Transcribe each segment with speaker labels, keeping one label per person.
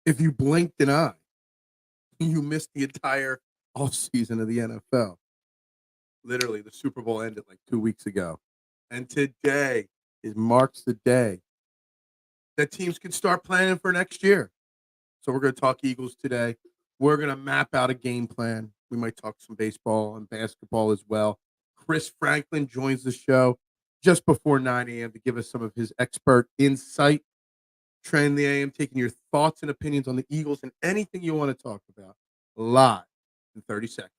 Speaker 1: If you blinked an eye, you missed the entire offseason of the NFL. Literally, the Super Bowl ended like 2 weeks ago. And today marks the day that teams can start planning for next year. So we're going to talk Eagles today. We're going to map out a game plan. We might talk some baseball and basketball as well. Chris Franklin joins the show just before 9 a.m. to give us some of his expert insight. Trend the AM, taking your thoughts and opinions on the Eagles and anything you want to talk about live in 30 seconds.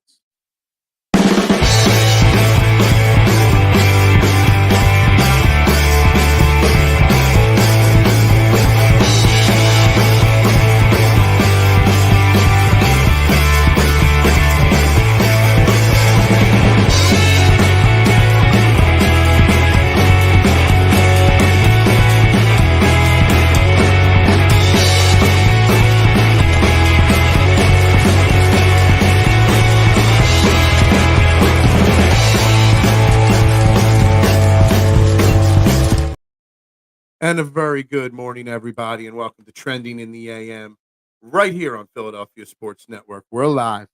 Speaker 1: And a very good morning, everybody, and welcome to Trending in the AM right here on Philadelphia Sports Network. We're live.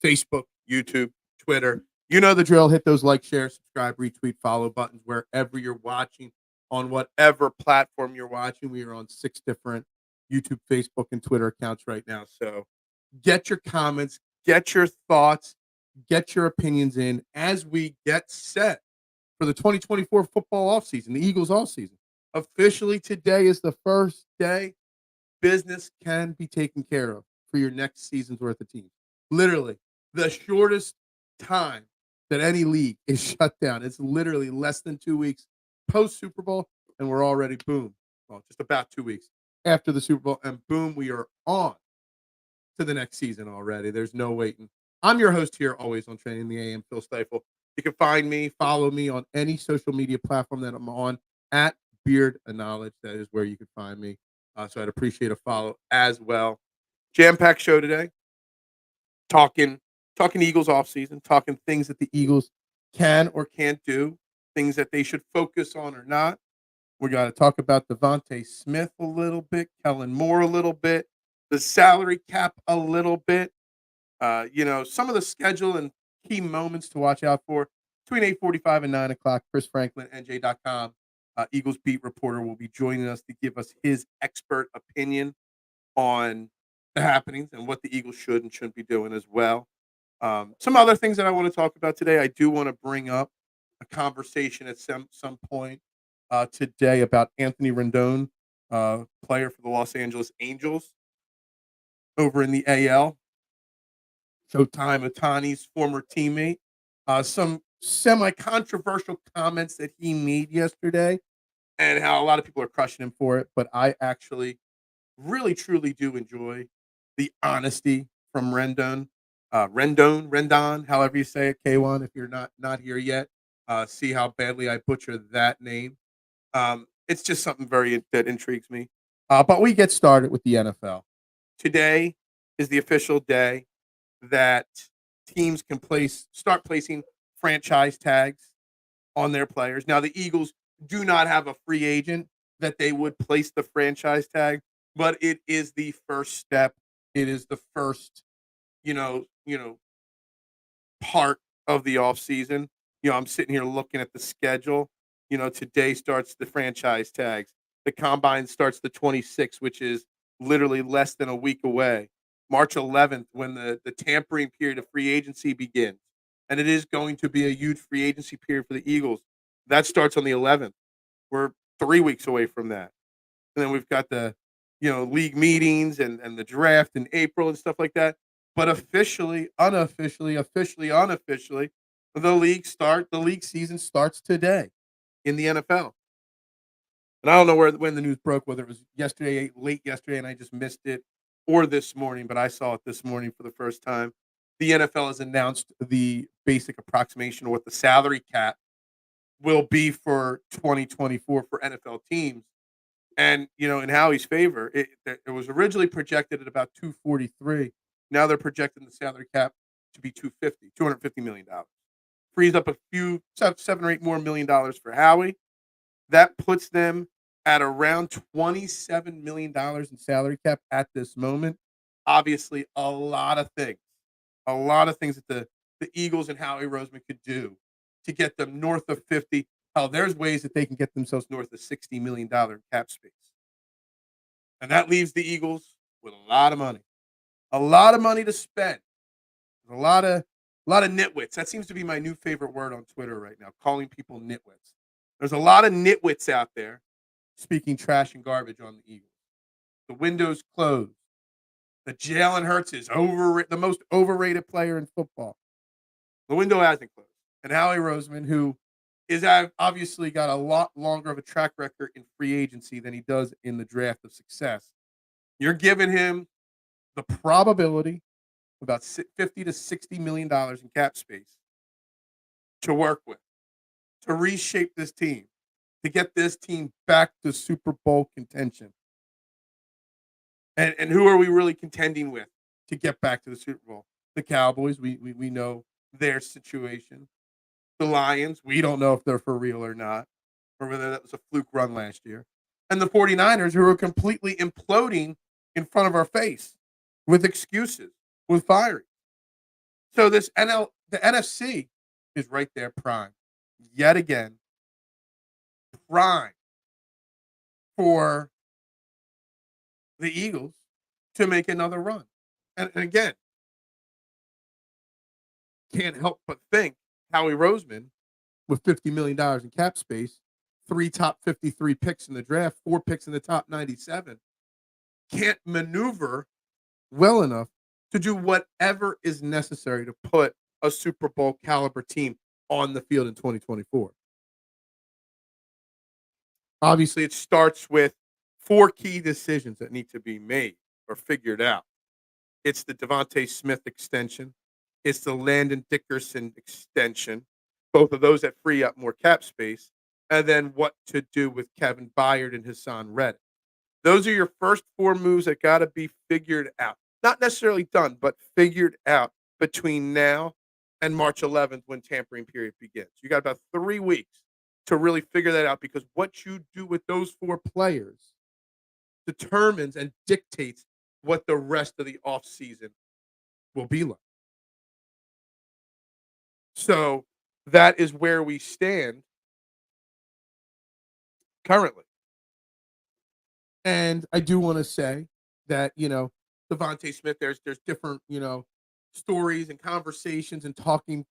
Speaker 1: Facebook, YouTube, Twitter. You know the drill. Hit those like, share, subscribe, retweet, follow buttons wherever you're watching, on whatever platform you're watching. We are on 6 different YouTube, Facebook, and Twitter accounts right now. So get your comments, get your thoughts, get your opinions in as we get set for the 2024 football offseason, the Eagles offseason. Officially, today is the first day business can be taken care of for your next season's worth of teams. Literally, the shortest time that any league is shut down. It's literally less than 2 weeks post Super Bowl, and we're already, boom, well, just about 2 weeks after the Super Bowl, and boom, we are on to the next season already. There's no waiting. I'm your host here, always on Training the AM, Phil Stiefel. You can find me, follow me on any social media platform that I'm on at Beard of Knowledge. That is where you can find me. So I'd appreciate a follow as well. Jam-packed show today. Talking Eagles offseason, talking things that the Eagles can or can't do, things that they should focus on or not. We got to talk about Devontae Smith a little bit, Kellen Moore a little bit, the salary cap a little bit. Some of the schedule and key moments to watch out for between 8:45 and 9 o'clock. Chris Franklin, NJ.com. Eagles beat reporter, will be joining us to give us his expert opinion on the happenings and what the Eagles should and shouldn't be doing as well. Some other things that I want to talk about today. I do want to bring up a conversation at some point today about Anthony Rendon, player for the Los Angeles Angels over in the AL. Showtime Ohtani's former teammate. Some semi-controversial comments that he made yesterday, and how a lot of people are crushing him for it. But I actually really, truly do enjoy the honesty from Rendon, however you say it, K1, if you're not here yet. See how badly I butcher that name. It's just something that intrigues me. But we get started with the NFL. Today is the official day that teams can start placing franchise tags on their players. Now, the Eagles do not have a free agent that they would place the franchise tag, but it is the first step. It is the first, part of the offseason. I'm sitting here looking at the schedule. Today starts the franchise tags. The combine starts the 26th, which is literally less than a week away. March 11th, when the tampering period of free agency begins. And it is going to be a huge free agency period for the Eagles. That starts on the 11th. We're 3 weeks away from that. And then we've got the, league meetings and the draft in April and stuff like that. But officially, unofficially, the league season starts today in the NFL. And I don't know when the news broke, whether it was yesterday, late yesterday, and I just missed it, or this morning, but I saw it this morning for the first time. The NFL has announced the basic approximation of what the salary cap will be for 2024 for NFL teams. And, in Howie's favor, it was originally projected at about 243. Now they're projecting the salary cap to be $250 million. Frees up a few, $7 or $8 more million for Howie. That puts them at around $27 million in salary cap at this moment. Obviously, a lot of things that the Eagles and Howie Roseman could do to get them north of 50. Hell, there's ways that they can get themselves north of $60 million in cap space. And that leaves the Eagles with a lot of money to spend. A lot of nitwits. That seems to be my new favorite word on Twitter right now, calling people nitwits. There's a lot of nitwits out there speaking trash and garbage on the Eagles. The window's closed. The Jalen Hurts is the most overrated player in football. The window hasn't closed. And Howie Roseman, who is obviously got a lot longer of a track record in free agency than he does in the draft of success. You're giving him the probability of about $50 to $60 million in cap space to work with, to reshape this team, to get this team back to Super Bowl contention. And who are we really contending with to get back to the Super Bowl? The Cowboys, we know their situation. The Lions, we don't know if they're for real or not, or whether that was a fluke run last year. And the 49ers, who are completely imploding in front of our face with excuses, with firing. So the NFC is right there prime. Yet again, prime for the Eagles to make another run. And again, can't help but think Howie Roseman, with $50 million in cap space, 3 top 53 picks in the draft, 4 picks in the top 97, can't maneuver well enough to do whatever is necessary to put a Super Bowl caliber team on the field in 2024. Obviously, it starts with 4 key decisions that need to be made or figured out. It's the Devontae Smith extension. It's the Landon Dickerson extension. Both of those that free up more cap space. And then what to do with Kevin Byard and Hassan Reddick. Those are your first 4 moves that got to be figured out. Not necessarily done, but figured out between now and March 11th when tampering period begins. You got about 3 weeks to really figure that out, because what you do with those 4 players determines and dictates what the rest of the offseason will be like. So that is where we stand currently. And I do want to say that, Devontae Smith, there's different, stories and conversations and talking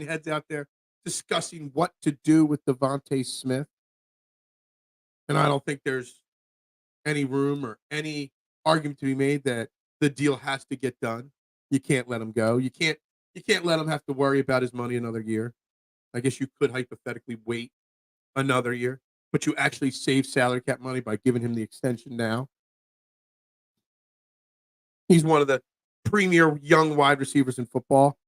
Speaker 1: heads out there discussing what to do with Devontae Smith. And I don't think there's any room or any argument to be made that the deal has to get done. You can't let him go. You can't let him have to worry about his money another year. I guess you could hypothetically wait another year, but you actually save salary cap money by giving him the extension now. He's one of the premier young wide receivers in football,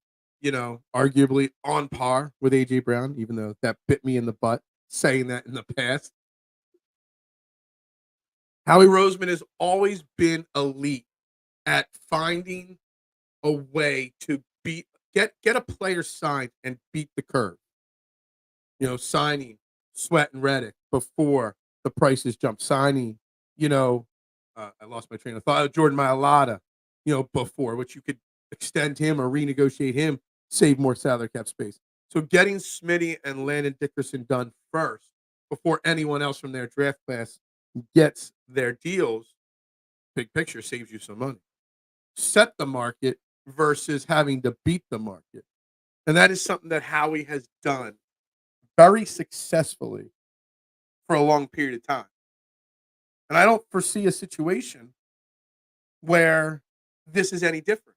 Speaker 1: arguably on par with A.J. Brown, even though that bit me in the butt saying that in the past. Howie Roseman has always been elite at finding a way to get a player signed and beat the curve. Signing Sweat and Reddick before the prices jumped. Signing, I lost my train of thought. Jordan Mailata, before, which you could extend him or renegotiate him, save more salary cap space. So getting Smitty and Landon Dickerson done first before anyone else from their draft class gets their deals, big picture, saves you some money. Set the market versus having to beat the market. And that is something that Howie has done very successfully for a long period of time. And I don't foresee a situation where this is any different.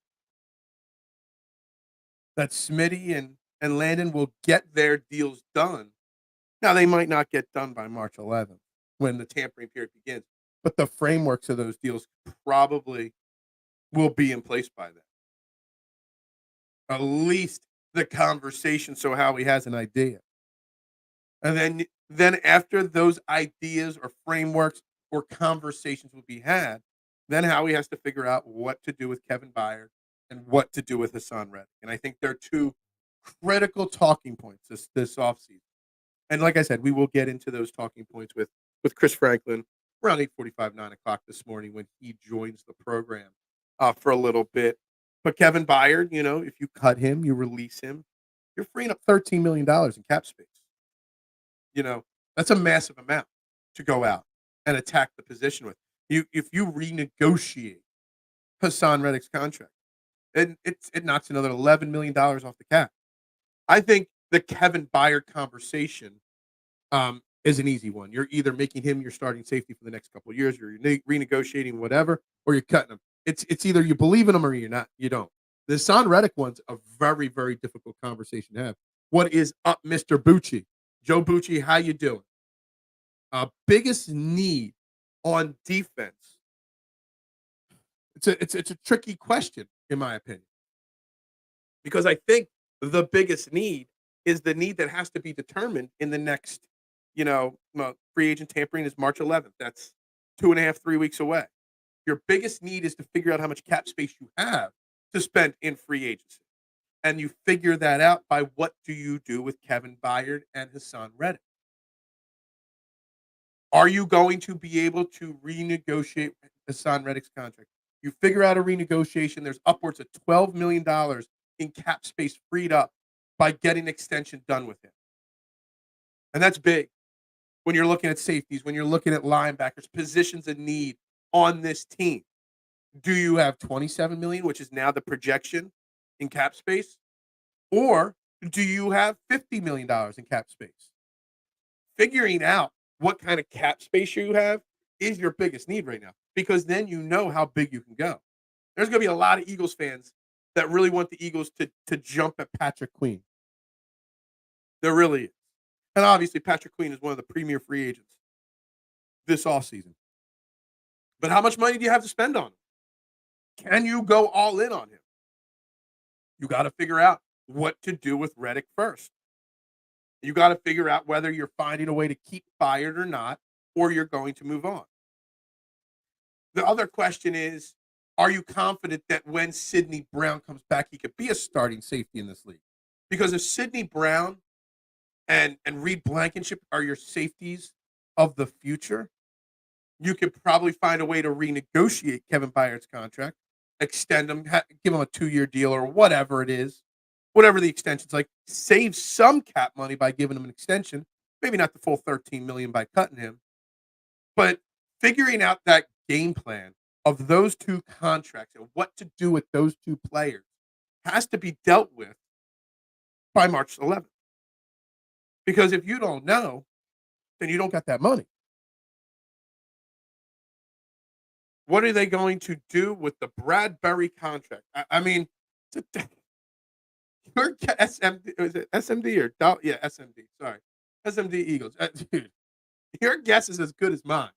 Speaker 1: That Smitty and Landon will get their deals done. Now, they might not get done by March 11th when the tampering period begins, but the frameworks of those deals probably will be in place by then. At least the conversation, so Howie has an idea. And then after those ideas or frameworks or conversations will be had, then Howie has to figure out what to do with Kevin Byard and what to do with Hassan Reddick. And I think they're 2 critical talking points this offseason. And like I said, we will get into those talking points with with Chris Franklin around 8:45, 9 o'clock this morning when he joins the program for a little bit. But Kevin Byard, if you cut him, you release him, you're freeing up $13 million in cap space. That's a massive amount to go out and attack the position with. If you renegotiate Hassan Reddick's contract, and it knocks another $11 million off the cap. I think the Kevin Byard conversation is an easy one. You're either making him your starting safety for the next couple of years, you're renegotiating whatever, or you're cutting him. It's either you believe in him or you don't. The Hassan Reddick one's a very, very difficult conversation to have. What is up, Mr. Bucci? Joe Bucci, how you doing? Biggest need on defense. It's a tricky question, in my opinion, because I think the biggest need is the need that has to be determined in the next, free agent tampering is March 11th. That's 2.5, 3 weeks away. Your biggest need is to figure out how much cap space you have to spend in free agency. And you figure that out by what do you do with Kevin Byard and Hassan Reddick? Are you going to be able to renegotiate Hassan Reddick's contract? You figure out a renegotiation. There's upwards of $12 million in cap space freed up by getting an extension done with him. And that's big when you're looking at safeties, when you're looking at linebackers, positions of need on this team. Do you have $27 million, which is now the projection in cap space? Or do you have $50 million in cap space? Figuring out what kind of cap space you have is your biggest need right now, because then you know how big you can go. There's going to be a lot of Eagles fans that really want the Eagles to jump at Patrick Queen. There really is. And obviously, Patrick Queen is one of the premier free agents this offseason. But how much money do you have to spend on him? Can you go all in on him? You got to figure out what to do with Reddick first. You got to figure out whether you're finding a way to keep Byard or not, or you're going to move on. The other question is, are you confident that when Sidney Brown comes back, he could be a starting safety in this league? Because if Sidney Brown and Reed Blankenship are your safeties of the future, you could probably find a way to renegotiate Kevin Byard's contract, extend him, give him a 2-year deal or whatever it is, whatever the extension's like, save some cap money by giving him an extension, maybe not the full $13 million by cutting him, but figuring out that game plan of those two contracts and what to do with those two players has to be dealt with by March 11th. Because if you don't know, then you don't got that money. What are they going to do with the Bradbury contract? I mean, your SMD, is it SMD or yeah, SMD? Sorry, SMD Eagles. Dude, your guess is as good as mine.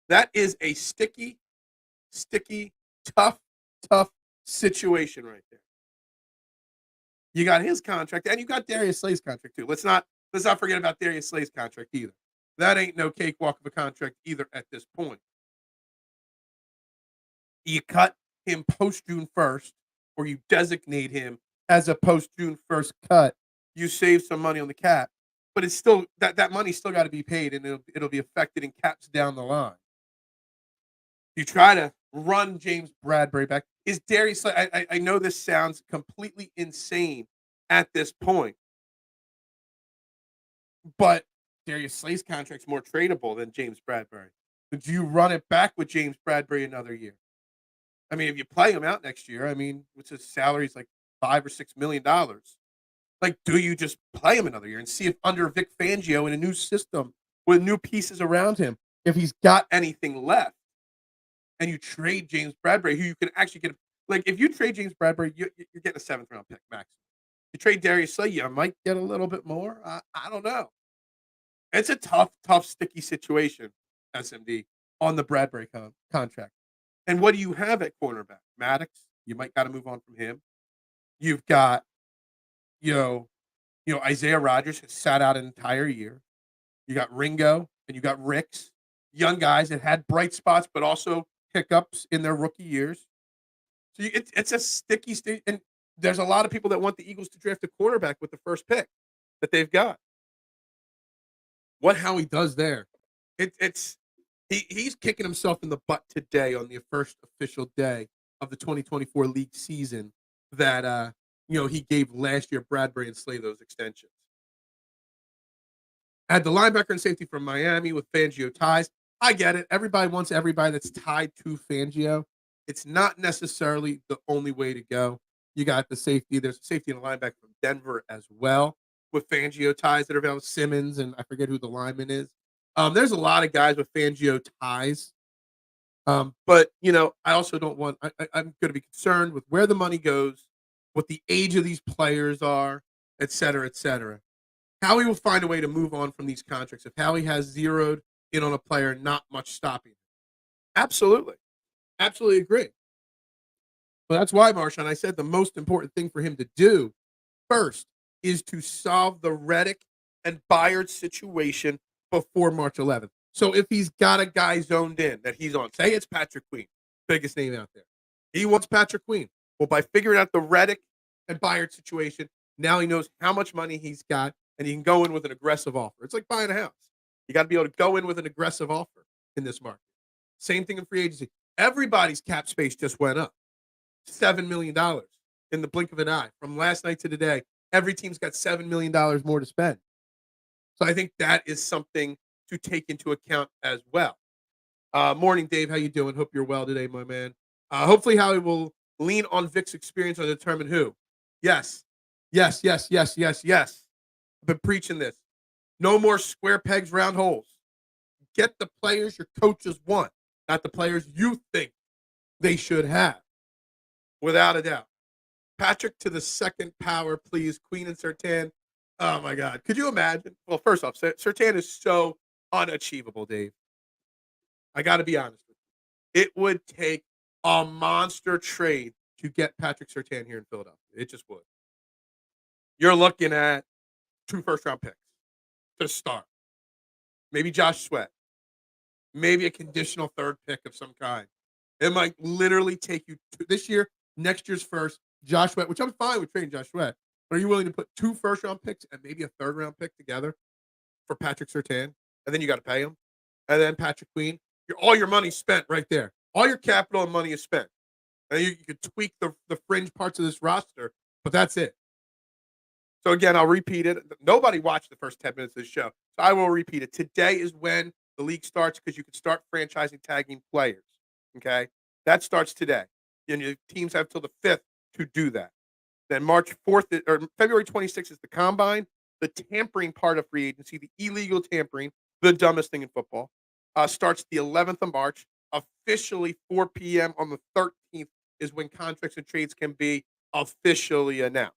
Speaker 1: That is a sticky, tough situation right there. You got his contract, and you got Darius Slay's contract too. Let's not forget about Darius Slay's contract either. That ain't no cakewalk of a contract either at this point. You cut him post June 1st, or you designate him as a post June 1st cut. You save some money on the cap, but it's still that money's still got to be paid, and it'll be affected in caps down the line. You try to run James Bradbury back. Is Darius Slay? I know this sounds completely insane at this point, but Darius Slay's contract's more tradable than James Bradbury. Would you run it back with James Bradbury another year? I mean, if you play him out next year, I mean, what's his salary is like $5 or $6 million. Like, do you just play him another year and see if under Vic Fangio in a new system with new pieces around him, if he's got anything left? And you trade James Bradbury, who you can actually get. Like, if you trade James Bradbury, you're getting a 7th-round pick max. You trade Darius Slay, you might get a little bit more. I don't know. It's a tough, sticky situation, SMD, on the Bradbury contract. And what do you have at cornerback? Maddox, you might got to move on from him. You've got, Isaiah Rodgers has sat out an entire year. You got Ringo and you got Ricks, young guys that had bright spots, but also hiccups in their rookie years. So it's a sticky state. And there's a lot of people that want the Eagles to draft a quarterback with the first pick that they've got. What Howie does there He's kicking himself in the butt today on the first official day of the 2024 league season that he gave last year Bradbury and Slay those extensions. Had the linebacker and safety from Miami with Fangio ties. I get it. Everybody wants everybody that's tied to Fangio. It's not necessarily the only way to go. You got the safety. There's a safety and a linebacker from Denver as well with Fangio ties that are available. Simmons, and I forget who the lineman is. There's a lot of guys with Fangio ties. But, I also don't want – I'm going to be concerned with where the money goes, what the age of these players are, et cetera, et cetera. Howie will find a way to move on from these contracts. If Howie has zeroed in on a player, not much stopping. Absolutely. Absolutely agree. But that's why, Marshawn, I said the most important thing for him to do first is to solve the Reddick and Byard situation before March 11th. So if he's got a guy zoned in that he's on, say it's Patrick Queen, biggest name out there. He wants Patrick Queen. Well, by figuring out the Reddick and Byard situation, now he knows how much money he's got, and he can go in with an aggressive offer. It's like buying a house. You got to be able to go in with an aggressive offer in this market. Same thing in free agency. Everybody's cap space just went up. $7 million in the blink of an eye. From last night to today, every team's got $7 million more to spend. So I think that is something to take into account as well. Morning, Dave. How you doing? Hope you're well today, my man. Hopefully Howie will lean on Vic's experience to determine who. Yes. Yes. I've been preaching this. No more square pegs, round holes. Get the players your coaches want, not the players you think they should have. Without a doubt. Patrick to the second power, please. Queen and Surtain. Oh, my God. Could you imagine? Well, first off, Surtain is so unachievable, Dave. I got to be honest with you. It would take a monster trade to get Patrick Surtain here in Philadelphia. It just would. You're looking at 2 first-round picks to start. Maybe Josh Sweat. Maybe a conditional 3rd pick of some kind. It might literally take you this year, next year's first, Josh Sweat, which I'm fine with trading Josh Sweat. But are you willing to put 2 first-round picks and maybe a 3rd-round pick together for Patrick Surtain? And then you got to pay him. And then Patrick Queen. All your money's spent right there. All your capital and money is spent. And you could tweak the fringe parts of this roster, but that's it. So, again, I'll repeat it. Nobody watched the first 10 minutes of this show, so I will repeat it. Today is when the league starts because you can start franchising tagging players, okay? That starts today. And your teams have till the 5th to do that. Then March 4th or February 26th is the combine, the tampering part of free agency, the illegal tampering, the dumbest thing in football, starts the 11th of March. Officially 4 p.m. on the 13th is when contracts and trades can be officially announced.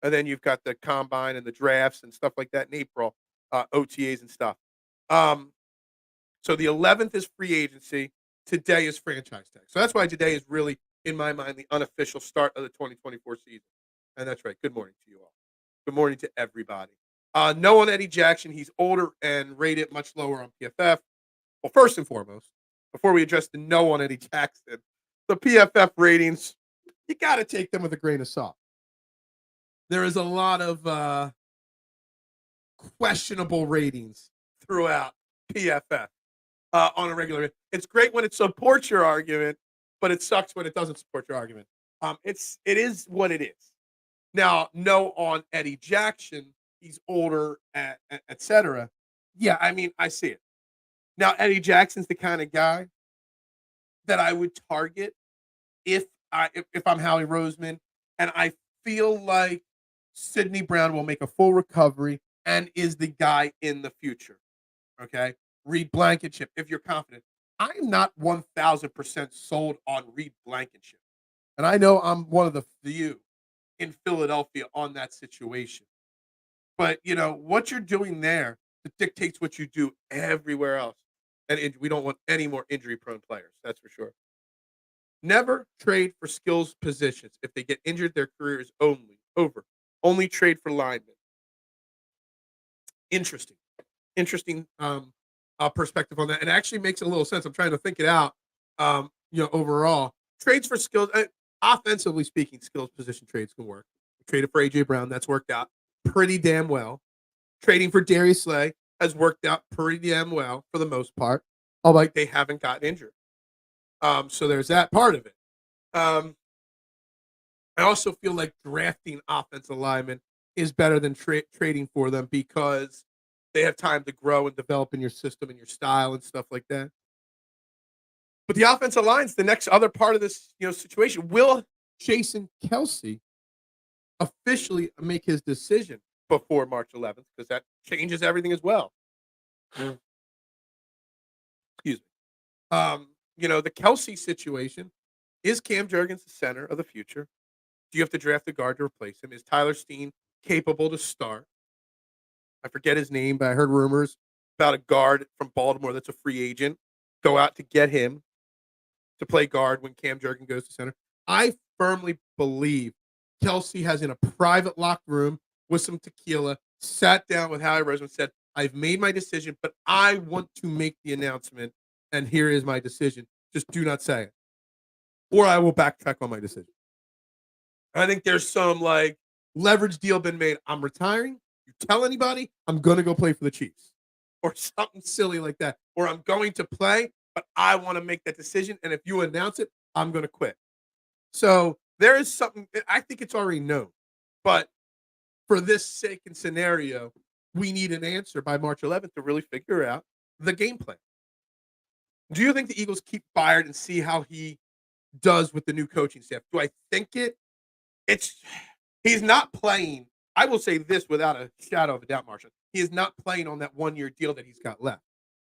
Speaker 1: And then you've got the combine and the drafts and stuff like that in April, OTAs and stuff. So the 11th is free agency. Today is franchise tag. So that's why today is really, in my mind, the unofficial start of the 2024 season. And that's right. Good morning to you all. Good morning to everybody. No on Eddie Jackson. He's older and rated much lower on PFF. Well, first and foremost, before we address the no on Eddie Jackson, the PFF ratings, you got to take them with a grain of salt. There is a lot of questionable ratings throughout PFF on a regular basis. It's great when it supports your argument, but it sucks when it doesn't support your argument. It is what it is. Now, no on Eddie Jackson. He's older, et cetera. Yeah, I mean, I see it. Now, Eddie Jackson's the kind of guy that I would target if I'm Howie Roseman, and I feel like Sidney Brown will make a full recovery and is the guy in the future. Okay? Reed Blankenship, if you're confident. I'm not 1,000% sold on Reed Blankenship. And I know I'm one of the few in Philadelphia on that situation. But, what you're doing there dictates what you do everywhere else. And we don't want any more injury-prone players. That's for sure. Never trade for skills positions. If they get injured, their career is over. Only trade for linemen. Interesting perspective on that. It actually makes a little sense. I'm trying to think it out. Overall, trades for skills, offensively speaking, skills position trades can work. We traded for AJ Brown. That's worked out pretty damn well. Trading for Darius Slay. has worked out pretty damn well for the most part. Although they haven't gotten injured. So there's that part of it. I also feel like drafting offensive linemen is better than trading for them because they have time to grow and develop in your system and your style and stuff like that. But the offensive line's the next other part of this, situation. Will Jason Kelce officially make his decision before March 11th? Because that changes everything as well. Excuse me. The Kelce situation, is Cam Jurgens the center of the future? Do you have to draft a guard to replace him? Is Tyler Steen capable to start? I forget his name, but I heard rumors about a guard from Baltimore that's a free agent. Go out to get him to play guard when Cam Jurgens goes to center. I firmly believe Kelce has in a private locked room with some tequila, sat down with Howie Roseman, said, I've made my decision, but I want to make the announcement, and here is my decision. Just do not say it. Or I will backtrack on my decision. I think there's some leverage deal been made. I'm retiring. You tell anybody, I'm going to go play for the Chiefs. Or something silly like that. Or I'm going to play, but I want to make that decision. And if you announce it, I'm going to quit. So there is something, I think it's already known. But for this sake and scenario, we need an answer by March 11th to really figure out the game plan. Do you think the Eagles keep Byard and see how he does with the new coaching staff? Do I think he's not playing? I will say this without a shadow of a doubt, Marshall. He is not playing on that one-year deal that he's got left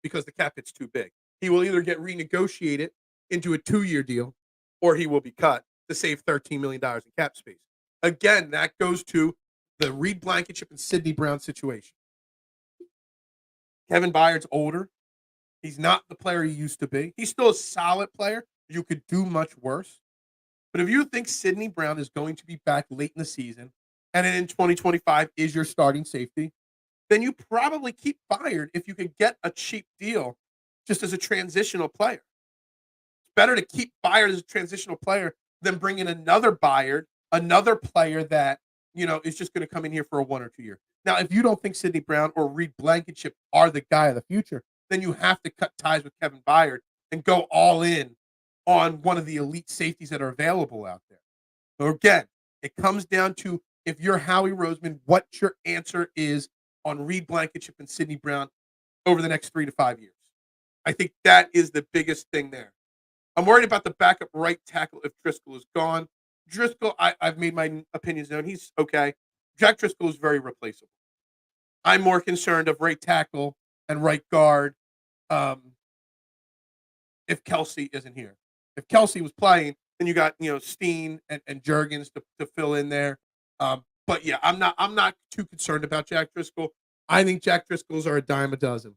Speaker 1: because the cap hit's too big. He will either get renegotiated into a 2-year deal or he will be cut to save $13 million in cap space. Again, that goes to the Reed Blankenship and Sidney Brown situation. Kevin Byard's older. He's not the player he used to be. He's still a solid player. You could do much worse. But if you think Sidney Brown is going to be back late in the season and then in 2025 is your starting safety, then you probably keep Byard if you could get a cheap deal just as a transitional player. It's better to keep Byard as a transitional player than bring in another Byard, another player that, is just going to come in here for a 1 or 2 year. Now, if you don't think Sidney Brown or Reed Blankenship are the guy of the future, then you have to cut ties with Kevin Byard and go all in on one of the elite safeties that are available out there. So again, it comes down to, if you're Howie Roseman, what your answer is on Reed Blankenship and Sidney Brown over the next 3 to 5 years. I think that is the biggest thing there. I'm worried about the backup right tackle if Driscoll is gone. Driscoll, I've made my opinions known. He's okay. Jack Driscoll is very replaceable. I'm more concerned of right tackle and right guard if Kelce isn't here. If Kelce was playing, then you got Steen and Jurgens to fill in there. But yeah, I'm not too concerned about Jack Driscoll. I think Jack Driscolls are a dime a dozen.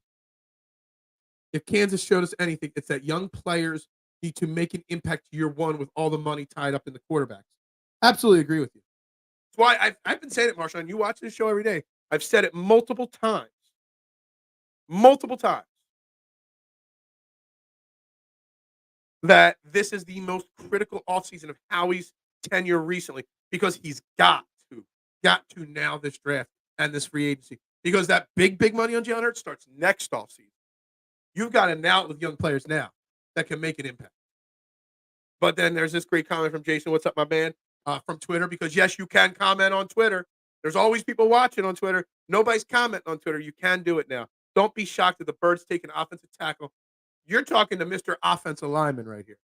Speaker 1: If Kansas showed us anything, it's that young players need to make an impact year one with all the money tied up in the quarterbacks. Absolutely agree with you. That's why I've been saying it, Marshawn. You watch this show every day. I've said it multiple times. That this is the most critical offseason of Howie's tenure recently because he's got to now this draft and this free agency because that big money on Jalen Hurts starts next offseason. You've got to now with young players now that can make an impact. But then there's this great comment from Jason. What's up, my man? From Twitter, because yes, you can comment on Twitter. There's always people watching on Twitter. Nobody's commenting on Twitter. You can do it now. Don't be shocked that the Birds take an offensive tackle. You're talking to Mr. Offensive Lineman right here,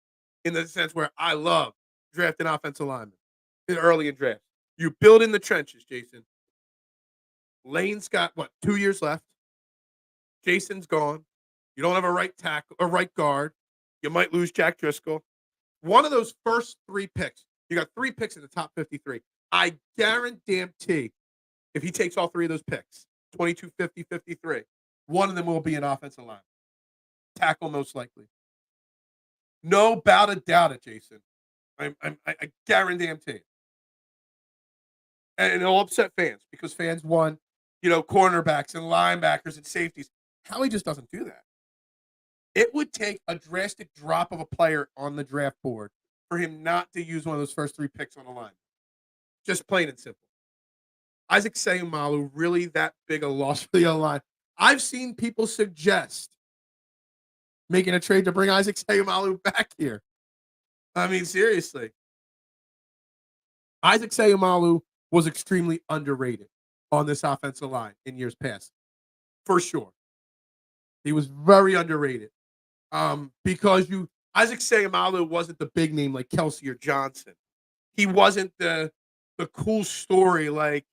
Speaker 1: in the sense where I love drafting offensive linemen early in draft. You build in the trenches, Jason. Lane's got 2 years left. Jason's gone. You don't have a right tackle or right guard. You might lose Jack Driscoll. One of those first 3 picks, you got 3 picks in the top 53. I guarantee if he takes all 3 of those picks, 22, 50, 53, one of them will be an offensive line. Tackle most likely. No doubt it, Jason. I guarantee it. And it'll upset fans because fans want, cornerbacks and linebackers and safeties. Howie just doesn't do that. It would take a drastic drop of a player on the draft board for him not to use one of those first 3 picks on the line. Just plain and simple. Isaac Seumalo really that big a loss for the O-line? I've seen people suggest making a trade to bring Isaac Seumalo back here. I mean, seriously. Isaac Seumalo was extremely underrated on this offensive line in years past, for sure. He was very underrated because Isaac Seumalo wasn't the big name like Kelce or Johnson. He wasn't the cool story like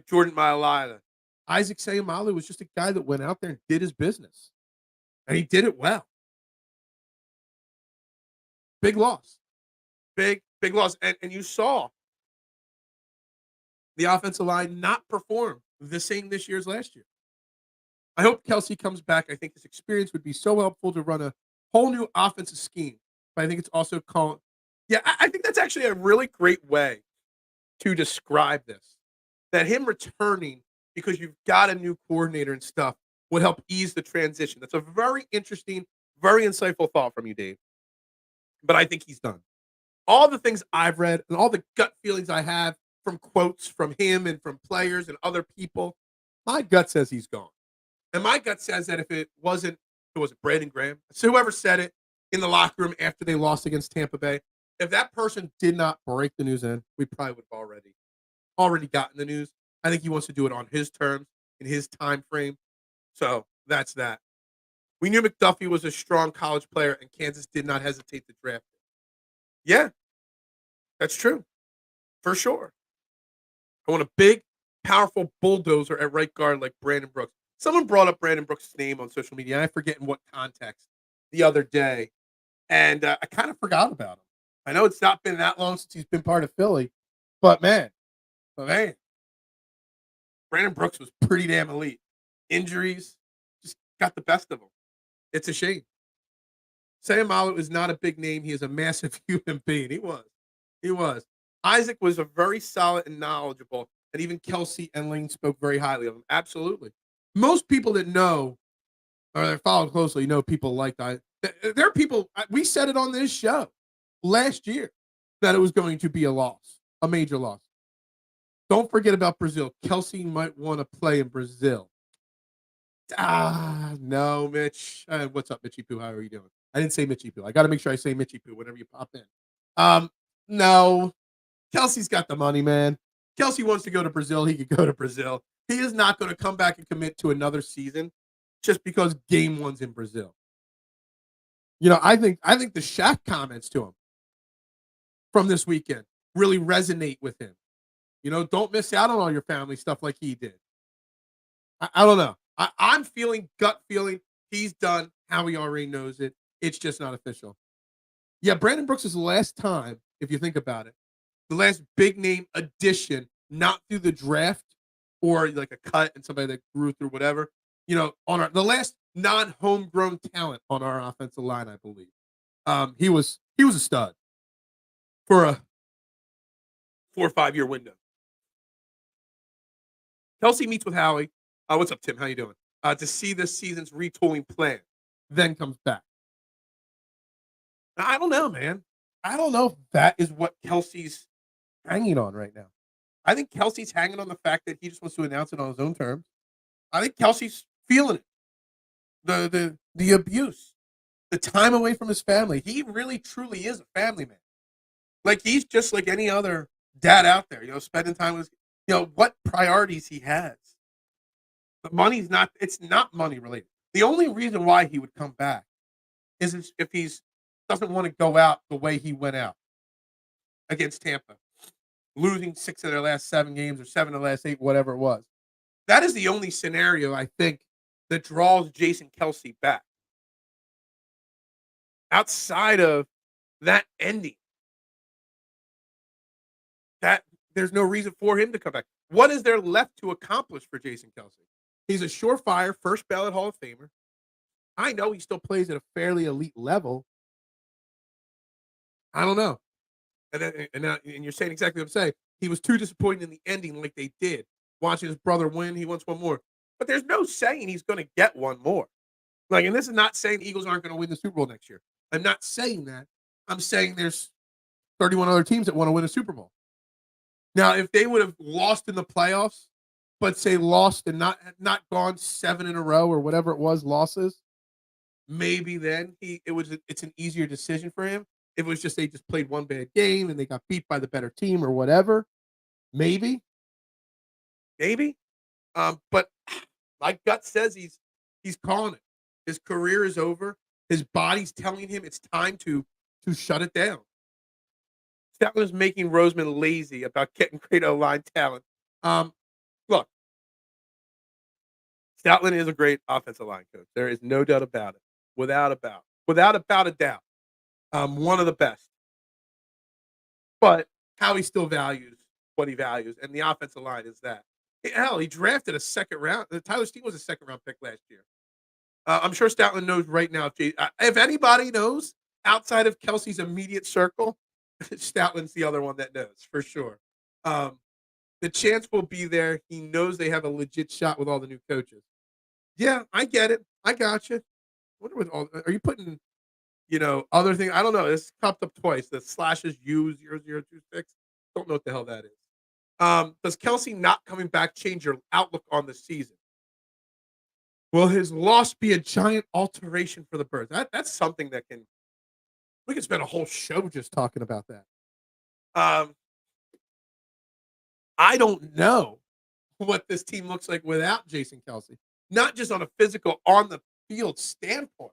Speaker 1: Jordan Mailata. Isaac Seumalo was just a guy that went out there and did his business, and he did it well. Big loss, big loss, and you saw the offensive line not perform the same this year as last year. I hope Kelce comes back. I think his experience would be so helpful to run a whole new offensive scheme. But I think it's also called. Yeah, I think that's actually a really great way to describe this. That him returning because you've got a new coordinator and stuff would help ease the transition. That's a very interesting, very insightful thought from you, Dave. But I think he's done. All the things I've read and all the gut feelings I have from quotes from him and from players and other people, my gut says he's gone. And my gut says that if it wasn't Brandon Graham, so whoever said it in the locker room after they lost against Tampa Bay, if that person did not break the news in, we probably would have already gotten the news. I think he wants to do it on his terms, in his time frame. So that's that. We knew McDuffie was a strong college player, and Kansas did not hesitate to draft him. Yeah, that's true. For sure. I want a big, powerful bulldozer at right guard like Brandon Brooks. Someone brought up Brandon Brooks' name on social media. I forget in what context the other day, and I kind of forgot about him. I know it's not been that long since he's been part of Philly, but man, Brandon Brooks was pretty damn elite. Injuries just got the best of him. It's a shame. Seumalo is not a big name. He is a massive human being. He was. Isaac was a very solid and knowledgeable, and even Kelce and Lane spoke very highly of him. Absolutely. Most people that know or that follow closely know people like that. There are people, we said it on this show last year that it was going to be a loss, a major loss. Don't forget about Brazil. Kelce might want to play in Brazil. No, Mitch. What's up, Mitchy Poo? How are you doing? I didn't say Mitchy Poo. I got to make sure I say Mitchy Poo whenever you pop in. No. Kelce's got the money, man. Kelce wants to go to Brazil. He could go to Brazil. He is not going to come back and commit to another season just because game one's in Brazil. You know, I think the Shaq comments to him from this weekend really resonate with him. You know, don't miss out on all your family stuff like he did. I don't know. I'm feeling, gut feeling, he's done. Howie already knows it. It's just not official. Yeah, Brandon Brooks is the last time, if you think about it, the last big name addition, not through the draft or like a cut and somebody that grew through whatever, you know, on the last non-homegrown talent on our offensive line, I believe. He was a stud for a 4 or 5 year window. Kelce meets with Howie. What's up, Tim? How you doing? To see this season's retooling plan, then comes back. Now, I don't know, man. I don't know if that is what Kelce's hanging on right now. I think Kelce's hanging on the fact that he just wants to announce it on his own terms. I think Kelce's feeling it. The abuse, the time away from his family. He really, truly is a family man. Like, he's just like any other dad out there, you know, spending time with, you know, what priorities he has. The money's not, it's not money related. The only reason why he would come back is if he's doesn't want to go out the way he went out against Tampa, losing 6 of their last 7 games or 7 of the last 8, whatever it was. That is the only scenario, I think, that draws Jason Kelce back. Outside of that ending, that there's no reason for him to come back. What is there left to accomplish for Jason Kelce? He's a surefire first ballot Hall of Famer. I know he still plays at a fairly elite level. I don't know. And you're saying exactly what I'm saying. He was too disappointed in the ending like they did. Watching his brother win, he wants one more. But there's no saying he's going to get one more. Like, and this is not saying the Eagles aren't going to win the Super Bowl next year. I'm not saying that. I'm saying there's 31 other teams that want to win a Super Bowl. Now, if they would have lost in the playoffs but say lost and not gone 7 in a row or whatever it was, losses, maybe then it's an easier decision for him. If it was just they just played one bad game and they got beat by the better team or whatever, maybe. But my gut says he's calling it. His career is over. His body's telling him it's time to shut it down. Stoutland is making Roseman lazy about getting great O-line talent. Look, Stoutland is a great offensive line coach. There is no doubt about it. Without a doubt. One of the best. But Howie still values what he values, and the offensive line is that. Hell, he drafted a second round. Tyler Stiefel was a second round pick last year. I'm sure Stoutland knows right now. If anybody knows outside of Kelce's immediate circle, Stoutland's the other one that knows for sure. The chance will be there. He knows they have a legit shot with all the new coaches. Yeah, I get it. I got you. Wonder what are you putting? Other thing. I don't know. It's popped up twice. The slashes U0026. Don't know what the hell that is. Does Kelce not coming back change your outlook on the season? Will his loss be a giant alteration for the Birds? That's something that we can spend a whole show just talking about that. I don't know what this team looks like without Jason Kelce. Not just on a physical, on the field standpoint.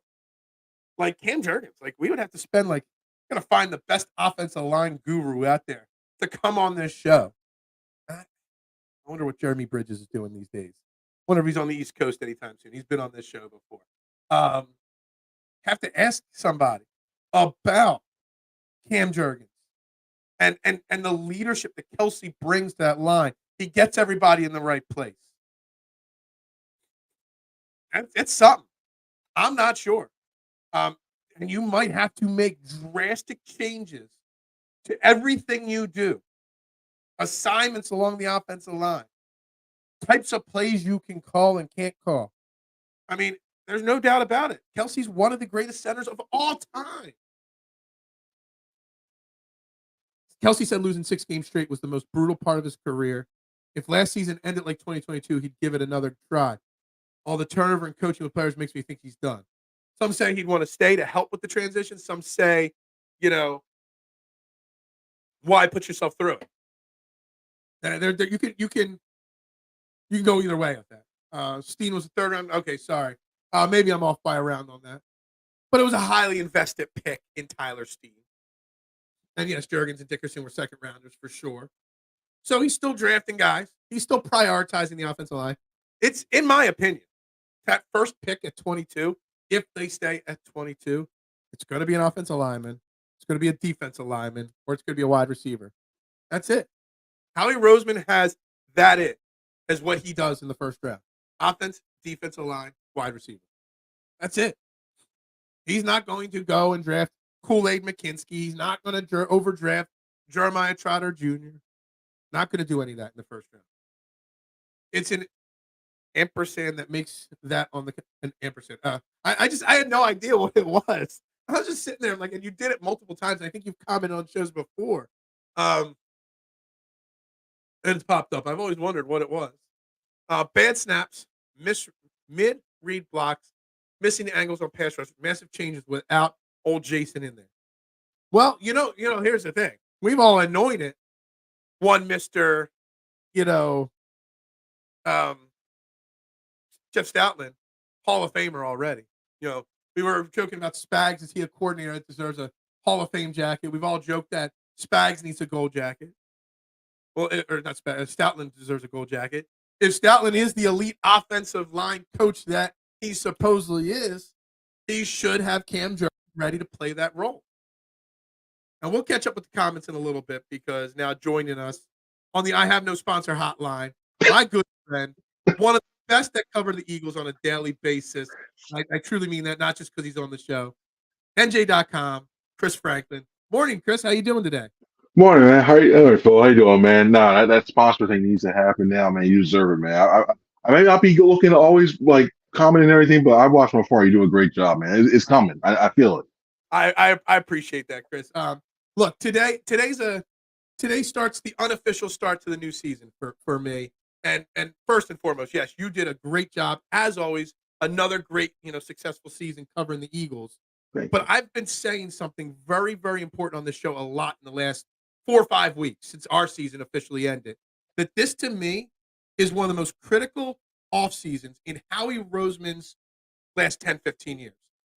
Speaker 1: Like Cam Jurgens, we would have to spend gotta find the best offensive line guru out there to come on this show. I wonder what Jeremy Bridges is doing these days. I wonder if he's on the East Coast anytime soon. He's been on this show before. Have to ask somebody about Cam Jurgens and the leadership that Kelce brings to that line. He gets everybody in the right place. It's something. I'm not sure. And you might have to make drastic changes to everything you do. Assignments along the offensive line. Types of plays you can call and can't call. I mean, there's no doubt about it. Kelce's one of the greatest centers of all time. Kelce said losing 6 games straight was the most brutal part of his career. If last season ended like 2022, he'd give it another try. All the turnover and coaching with players makes me think he's done. Some say he'd want to stay to help with the transition. Some say, why put yourself through it? You can go either way with that. Steen was a third round. Okay, sorry. Maybe I'm off by a round on that. But it was a highly invested pick in Tyler Steen. And yes, Jurgens and Dickerson were second rounders for sure. So he's still drafting guys. He's still prioritizing the offensive line. It's, in my opinion, that first pick at 22, if they stay at 22, it's going to be an offensive lineman. It's going to be a defensive lineman, or it's going to be a wide receiver. That's it. Howie Roseman has that it as what he does in the first round. Offense, defensive line, wide receiver. That's it. He's not going to go and draft Kool-Aid McKinsky. He's not going to overdraft Jeremiah Trotter Jr. Not going to do any of that in the first round. It's an ampersand that makes that on an ampersand. I had no idea what it was. I was just sitting there like, and you did it multiple times. And I think you've commented on shows before. And it's popped up. I've always wondered what it was. Bad snaps, mid-read blocks, missing angles on pass rush, massive changes without old Jason in there. Well, here's the thing. We've all anointed one Mr. Jeff Stoutland, Hall of Famer already. We were joking about Spags. Is he a coordinator that deserves a Hall of Fame jacket? We've all joked that Spags needs a gold jacket. Well, or not Spags. Stoutland deserves a gold jacket. If Stoutland is the elite offensive line coach that he supposedly is, he should have Cam Jurgens ready to play that role. And we'll catch up with the comments in a little bit because now joining us on the I Have No Sponsor hotline, my good friend, one of the best that cover the Eagles on a daily basis. I truly mean that, not just because he's on the show. NJ.com, Chris Franklin. Morning, Chris. How you doing today?
Speaker 2: Morning, man. Phil? How you doing, man? Nah, that sponsor thing needs to happen now, man. You deserve it, man. I may not be looking to always comment and everything, but I watched from afar. You do a great job, man. It's coming. I feel it.
Speaker 1: I appreciate that, Chris. Look, today starts the unofficial start to the new season for me. And first and foremost, yes, you did a great job as always. Another great, successful season covering the Eagles.
Speaker 2: Thank
Speaker 1: But
Speaker 2: you.
Speaker 1: I've been saying something very, very important on this show a lot in the last 4 or 5 weeks since our season officially ended. That this to me is one of the most critical off seasons in Howie Roseman's last 10, 15 years.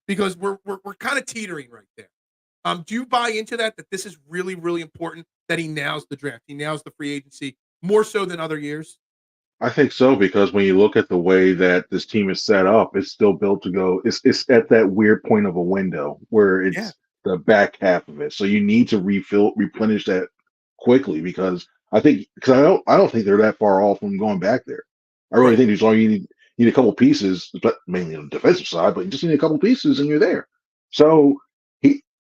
Speaker 1: Because we're kind of teetering right there. Do you buy into that this is really, really important that he nails the draft, he nails the free agency more so than other years?
Speaker 2: I think so because when you look at the way that this team is set up, it's still built to go. It's at that weird point of a window where
Speaker 1: Yeah,
Speaker 2: it's the back half of it. So you need to replenish that quickly because I don't think they're that far off from going back there. I really
Speaker 1: right.
Speaker 2: think there's all you need a couple pieces, but mainly on the defensive side, but you just need a couple pieces and you're there. So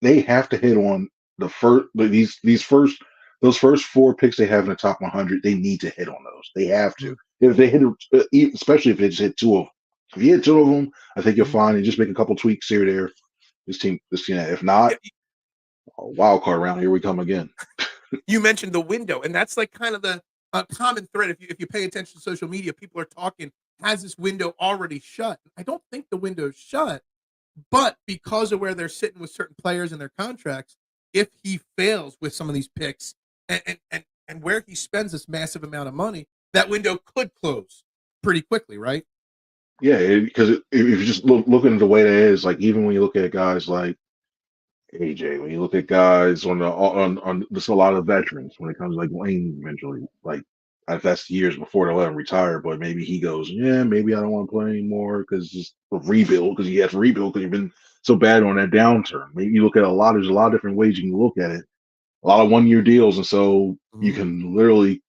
Speaker 2: they have to hit on the first these first those first four picks they have in the top 100. They need to hit on those. They have to.
Speaker 1: Mhm,
Speaker 2: If they hit, especially if they just hit two of them. If you hit two of them, I think you're
Speaker 1: mhm.
Speaker 2: fine. And just make a couple tweaks here or there. This team. If
Speaker 1: Yeah,
Speaker 2: not, a wild card round. Here we come again.
Speaker 1: you mentioned the window, and that's like kind of the common thread. If you pay attention to social media, people are talking, has this window already shut? I don't think the window's shut, but because of where they're sitting with certain players and their contracts, if he fails with some of these picks and where he spends this massive amount of money, that window could close pretty quickly, right?
Speaker 2: Yeah, because if you just looking at the way that it is, like even when you look at guys like AJ, when you look at guys on there's a lot of veterans when it comes to like Wayne eventually, like that's years before they let him retire, but maybe he goes, yeah, maybe I don't want to play anymore because just a rebuild because he has to rebuild because you've been so bad on that downturn. Maybe you look at there's a lot of different ways you can look at it, a lot of 1 year deals, and so you
Speaker 1: Mhm,
Speaker 2: can literally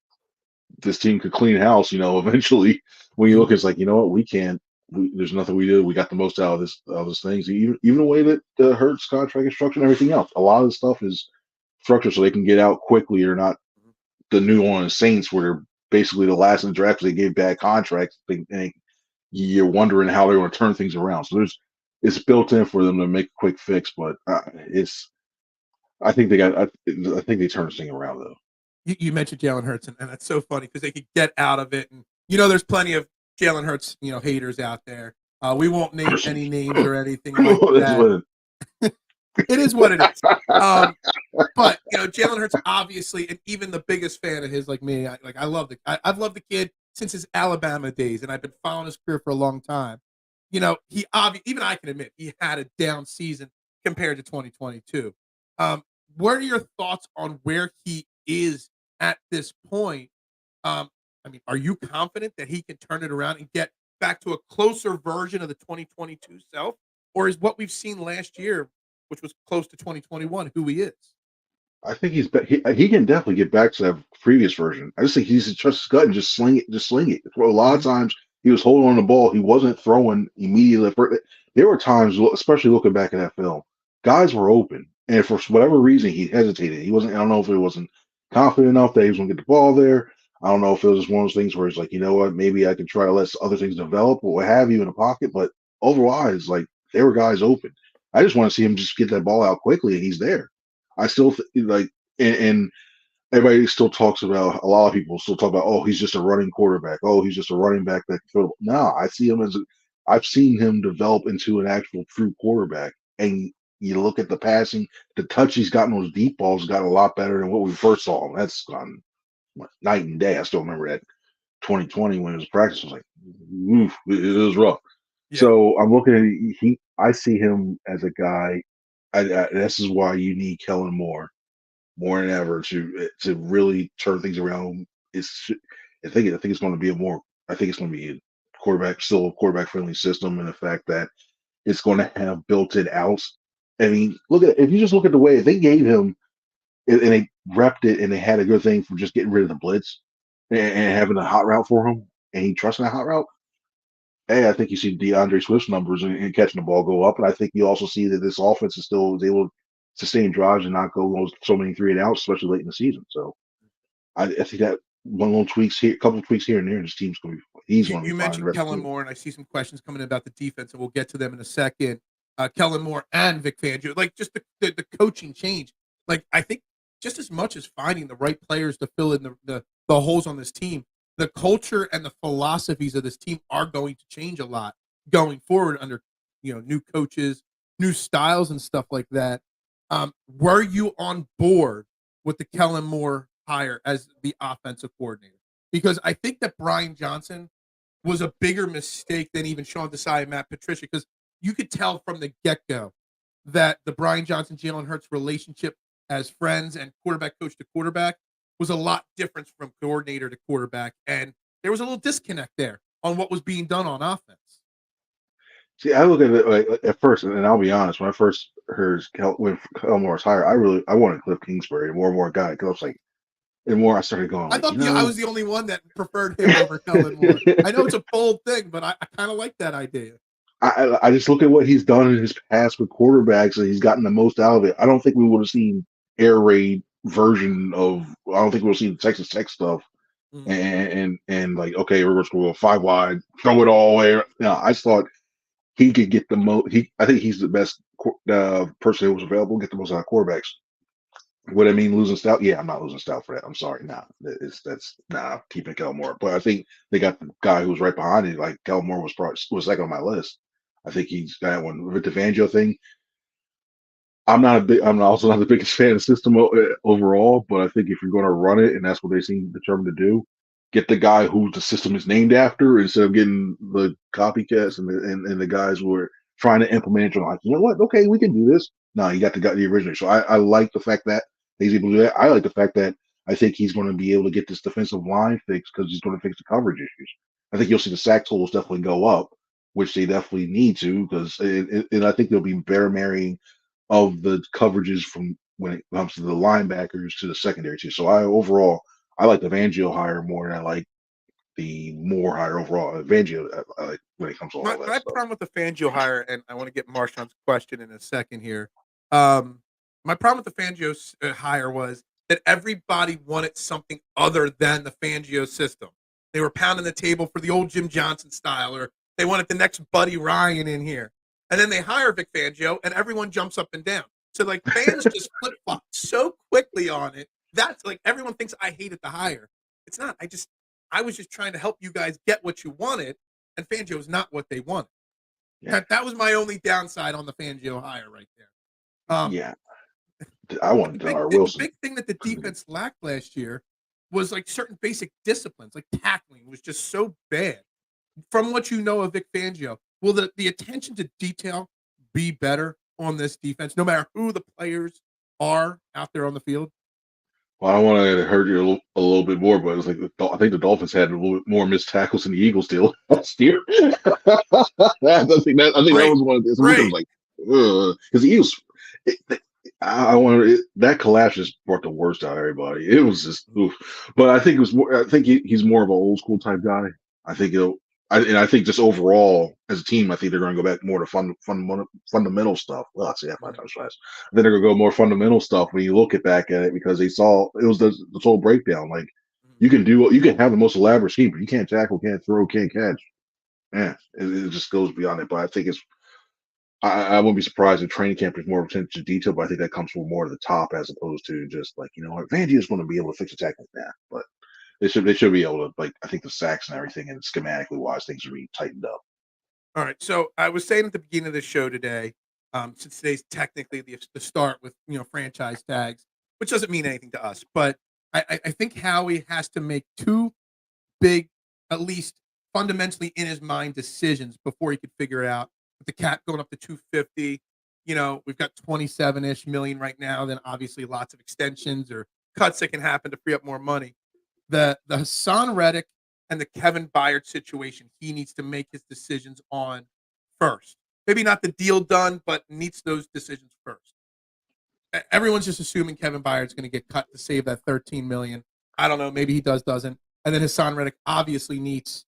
Speaker 2: this team could clean house, eventually when you
Speaker 1: mhm,
Speaker 2: look, it's like, you know what, we can't. There's nothing we do. We got the most out of this things. Even the way that the Hurts contract is structured and everything else. A lot of the stuff is structured so they can get out quickly or not
Speaker 1: mhm.
Speaker 2: the New Orleans Saints where they're basically the last in the draft because they gave bad contracts. You're wondering how they're going to turn things around. So it's built in for them to make a quick fix, but it's I think I think they turned this thing around though.
Speaker 1: You mentioned Jalen Hurts, and that's so funny because they could get out of it. And, there's plenty of Jalen Hurts, haters out there. We won't name any names or anything like
Speaker 2: That's
Speaker 1: that.
Speaker 2: what
Speaker 1: It is what it is. But Jalen Hurts obviously, and even the biggest fan of his, like me, I love I've loved the kid since his Alabama days, and I've been following his career for a long time. Even I can admit he had a down season compared to 2022. Um, what are your thoughts on where he is at this point? Um, I mean, are you confident that he can turn it around and get back to a closer version of the 2022 self, or is what we've seen last year, which was close to 2021, who he is?
Speaker 2: I think he can definitely get back to that previous version. I just think he needs to trust his gut and just sling it. For a lot of
Speaker 1: Mhm,
Speaker 2: times he was holding on the ball, he wasn't throwing immediately. There were times, especially looking back at that film, guys were open, and for whatever reason he hesitated. He wasn't. I don't know if it wasn't confident enough that he was going to get the ball there. I don't know if it was just one of those things where it's like, you know what, maybe I can try to let other things develop or what have you in the pocket. But overall, it's like there were guys open. I just want to see him just get that ball out quickly, and he's there. I still like, and everybody still talks about. A lot of people still talk about, oh, he's just a running quarterback. Oh, he's just a running back that can throw. No, I see him I've seen him develop into an actual true quarterback. And you look at the passing, the touch he's gotten those deep balls got a lot better than what we first saw him. That's gone night and day. I still remember that 2020 when it was practice. I was like, oof, it was rough.
Speaker 1: yeah.
Speaker 2: So I'm looking at I see him as a guy. This is why you need Kellen Moore more than ever to really turn things around. It's I think it's going to be a more I think it's going to be a still a quarterback friendly system, and the fact that it's going to have built-in outs. I mean, if you just look at the way they gave him and they repped it and they had a good thing for just getting rid of the blitz and having a hot route for him, and he trusting that hot route. Hey, I think you see DeAndre Swift's numbers and catching the ball go up, and I think you also see that this offense is able to sustain drives and not go so many 3 and outs, especially late in the season. So I think that one little tweaks here, a couple of tweaks here and there, and his team's going to he's
Speaker 1: You,
Speaker 2: going to be
Speaker 1: you
Speaker 2: fine. The
Speaker 1: mentioned
Speaker 2: rest of
Speaker 1: Kellen
Speaker 2: the team.
Speaker 1: Moore, and I see some questions coming in about the defense, and we'll get to them in a second. Kellen Moore and Vic Fangio, like just the coaching change. Like I think just as much as finding the right players to fill in the holes on this team, the culture and the philosophies of this team are going to change a lot going forward under new coaches, new styles, and stuff like that. Were you on board with the Kellen Moore hire as the offensive coordinator? Because I think that Brian Johnson was a bigger mistake than even Sean Desai and Matt Patricia, because you could tell from the get-go that the Brian Johnson, Jalen Hurts relationship as friends and quarterback coach to quarterback was a lot different from coordinator to quarterback. And there was a little disconnect there on what was being done on offense.
Speaker 2: See, I look at it like at first, and I'll be honest. When I first heard when Elmore was hired, I wanted Cliff Kingsbury, and more guy, because I was like, and more I started going
Speaker 1: I
Speaker 2: like,
Speaker 1: thought I was the only one that preferred him over Kellen Moore. I know it's a bold thing, but I kind of like that idea.
Speaker 2: I just look at what he's done in his past with quarterbacks, and he's gotten the most out of it. I don't think we would have seen air raid version of. I don't think we would have seen Texas Tech stuff, and like, okay, we're going to go 5 wide, throw it all away. No, I just thought he could get the most. I think he's the best person who was available, get the most out of quarterbacks. What I mean, losing Stout? Yeah, I'm not losing Stout for that. I'm sorry. Nah, keeping Kelmore. But I think they got the guy who was right behind it. Like Kelmore was second on my list. I think he's got one with the Fangio thing. I'm also not the biggest fan of the system overall, but I think if you're going to run it, and that's what they seem determined to do, get the guy who the system is named after instead of getting the copycats and the guys who are trying to implement it. Like, you know what? Okay, we can do this. No, you got the original. So I like the fact that he's able to do that. I like the fact that I think he's going to be able to get this defensive line fixed because he's going to fix the coverage issues. I think you'll see the sack totals definitely go up, which they definitely need to, because and I think there'll be better marrying of the coverages from when it comes to the linebackers to the secondary too. So I like the Fangio hire more than I like the Moore hire overall. Fangio, I like when it comes to all that
Speaker 1: My
Speaker 2: stuff.
Speaker 1: problem with the Fangio hire, and I want to get Marshawn's question in a second here. My problem with the Fangio hire was that everybody wanted something other than the Fangio system. They were pounding the table for the old Jim Johnson style, or they wanted the next Buddy Ryan in here. And then they hire Vic Fangio, and everyone jumps up and down. So, like, fans just flip-flop so quickly on it. That's like everyone thinks I hated the hire. It's not. I was just trying to help you guys get what you wanted, and Fangio is not what they wanted.
Speaker 2: Yeah.
Speaker 1: That was my only downside on the Fangio hire right there.
Speaker 2: Yeah. I wanted
Speaker 1: the
Speaker 2: Wilson.
Speaker 1: big thing that the defense lacked last year was like certain basic disciplines, like tackling was just so bad. From what you know of Vic Fangio, will the attention to detail be better on this defense, no matter who the players are out there on the field?
Speaker 2: Well, I don't want to hurt you a little bit more, but it's like I think the Dolphins had a little bit more missed tackles than the Eagles did last year. I think that was one of the things I was like, because the Eagles, that collapse just brought the worst out of everybody. It was just oof. But I think it was more. I think he's more of an old school type guy. I think I think just overall as a team, I think they're going to go back more to fundamental stuff. Well, I say that 5 times fast. Then they're going to go more fundamental stuff when you look back at it, because they saw it was the total breakdown. Like you can have the most elaborate scheme, but you can't tackle, can't throw, can't catch. Yeah, it just goes beyond it. But I think I wouldn't be surprised if training camp is more attention to detail, but I think that comes from more to the top as opposed to just like, Vandy is going to be able to fix a tackle now, but. They should be able to, like, I think the sacks and everything, and schematically wise, things are being tightened up.
Speaker 1: All right. So I was saying at the beginning of the show today, since today's technically the start with franchise tags, which doesn't mean anything to us, but I think Howie has to make two big, at least fundamentally in his mind, decisions before he could figure it out. With the cap going up to 250, we've got 27-ish million right now. Then obviously lots of extensions or cuts that can happen to free up more money. The Hassan Reddick and the Kevin Byard situation, he needs to make his decisions on first. Maybe not the deal done, but needs those decisions first. Everyone's just assuming Kevin Byard's going to get cut to save that $13 million. I don't know. Maybe he doesn't. And then Hassan Reddick obviously needs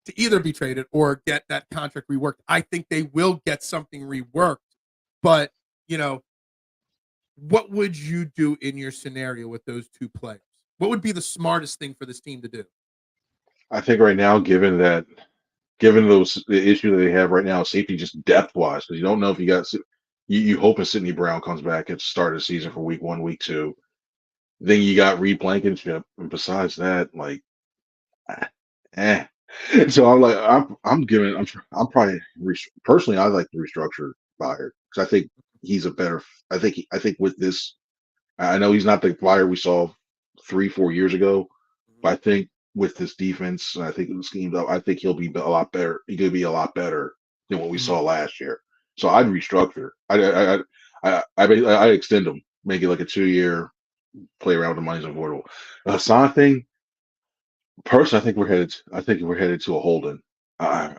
Speaker 1: to either be traded or get that contract reworked. I think they will get something reworked. But, what would you do in your scenario with those two players? What would be the smartest thing for this team to do?
Speaker 2: I think right now, given the issue that they have right now, safety just depth wise, because you don't know if you hoping Sidney Brown comes back at the start of the season for week 1, week 2. Then you got Reed Blankenship, and besides that, like eh. So I'm like, I'm probably personally, I like the restructure buyer because I think he's a better. I think with this, I know he's not the buyer we saw 3, 4 years ago, but I think with this defense, and I think the scheme though, I think he'll be a lot better. He's gonna be a lot better than what we
Speaker 1: Mhm.
Speaker 2: saw last year. So I'd restructure. I extend him, make it like a 2 year, play around with the money's avoidable. Hassan thing, personally, I think we're headed to a holding. I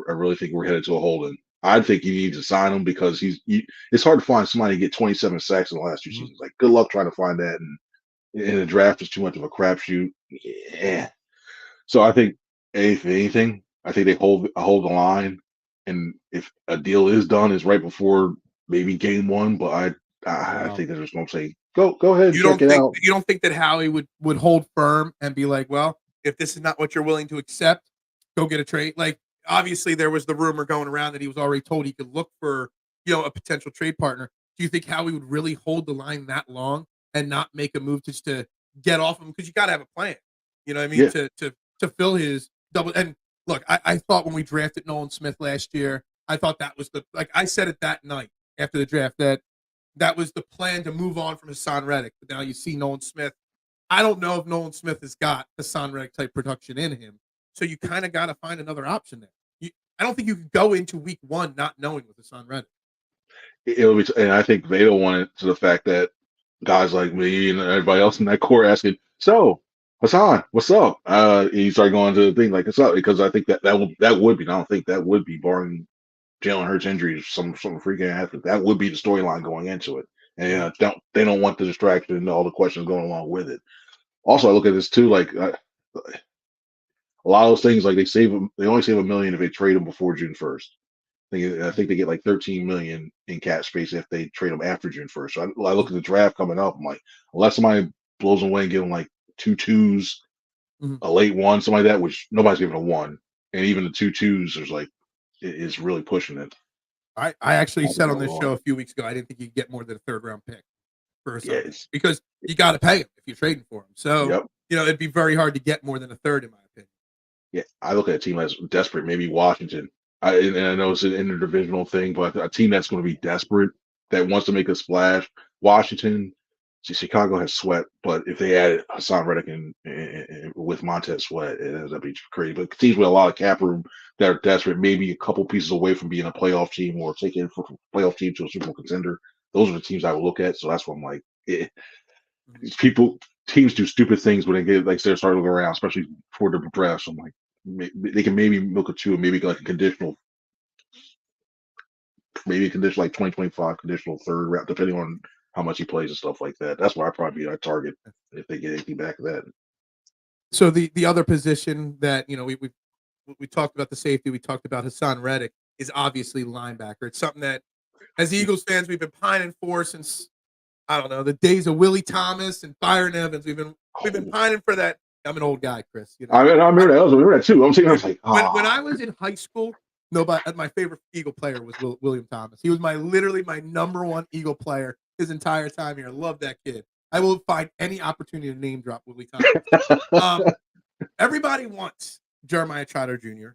Speaker 2: really think we're headed to a holding. I think you need to sign him because it's hard to find somebody to get 27 sacks in the last 2 seasons. Like, good luck trying to find that, and in the draft is too much of a crapshoot. Yeah. So I think if anything, I think they hold the line, and if a deal is done, is right before maybe game one. But I
Speaker 1: Wow.
Speaker 2: think they're just gonna say go ahead and check it out.
Speaker 1: You don't think that Howie would hold firm and be like, well, if this is not what you're willing to accept, go get a trade. Like obviously there was the rumor going around that he was already told he could look for a potential trade partner. Do you think Howie would really hold the line that long and not make a move just to get off him? Because you got to have a plan. You know what I mean?
Speaker 2: Yeah,
Speaker 1: To fill his double. And look, I thought when we drafted Nolan Smith last year, I thought that was I said it that night after the draft that was the plan to move on from Hassan Reddick. But now you see Nolan Smith. I don't know if Nolan Smith has got Hassan Reddick type production in him. So you kind of got to find another option there. I don't think you can go into week one not knowing with Hassan Reddick.
Speaker 2: it'll be, and I think they don't want it to the fact that guys like me and everybody else in that core asking, so Hassan, what's up? He started going to the thing like, what's up? Because I think that would be. I don't think that would be barring Jalen Hurts injury, some freaking athlete. That would be the storyline going into it, and they don't want the distraction and all the questions going along with it. Also, I look at this too, like a lot of those things, like they only save $1 million if they trade them before June 1st. I think they get like 13 million in cap space if they trade them after June 1st. So I look at the draft coming up. I'm like, unless somebody blows them away and give them like 2 2s,
Speaker 1: Mhm.
Speaker 2: a late one, something like that, which nobody's giving a one, and even the 2 2s, there's like is really pushing it.
Speaker 1: I actually
Speaker 2: I think
Speaker 1: said on
Speaker 2: going
Speaker 1: this
Speaker 2: on.
Speaker 1: show a few weeks ago I didn't think you'd get more than a third round pick for
Speaker 2: Yeah,
Speaker 1: Hassan Reddick because you got to pay him if you're trading for him. So
Speaker 2: yep.
Speaker 1: it'd be very hard to get more than a third in my opinion.
Speaker 2: Yeah, I look at a team that's desperate, maybe Washington. And I know it's an interdivisional thing, but a team that's going to be desperate that wants to make a splash. Washington, see, Chicago has Sweat, but if they added Hassan Reddick and with Montez Sweat, it ends up being crazy. But teams with a lot of cap room that are desperate, maybe a couple pieces away from being a playoff team or taking a playoff team to a Super Bowl contender, those are the teams I would look at. So that's what I'm like,
Speaker 1: Mhm.
Speaker 2: these people teams do stupid things when they get like they're starting to look around, especially for the draft. So I'm like, they can maybe milk a two and maybe like a conditional, maybe a conditional like 2025 conditional third round, depending on how much he plays and stuff like that. That's why I'd probably be our target if they get anything back of that.
Speaker 1: So the other position that we talked about the safety, we talked about Hassan Reddick is obviously linebacker. It's something that as Eagles fans we've been pining for since I don't know the days of Willie Thomas and Byron Evans. We've been
Speaker 2: Oh,
Speaker 1: pining for that. I'm an old guy, Chris.
Speaker 2: I
Speaker 1: I,
Speaker 2: remember that. I remember that too. I'm saying I was
Speaker 1: dude,
Speaker 2: like,
Speaker 1: when I was in high school, nobody my favorite Eagle player was William Thomas. He was literally my number one Eagle player his entire time here. I love that kid. I will find any opportunity to name drop Willie Thomas. Um, Everybody wants Jeremiah Trotter Jr.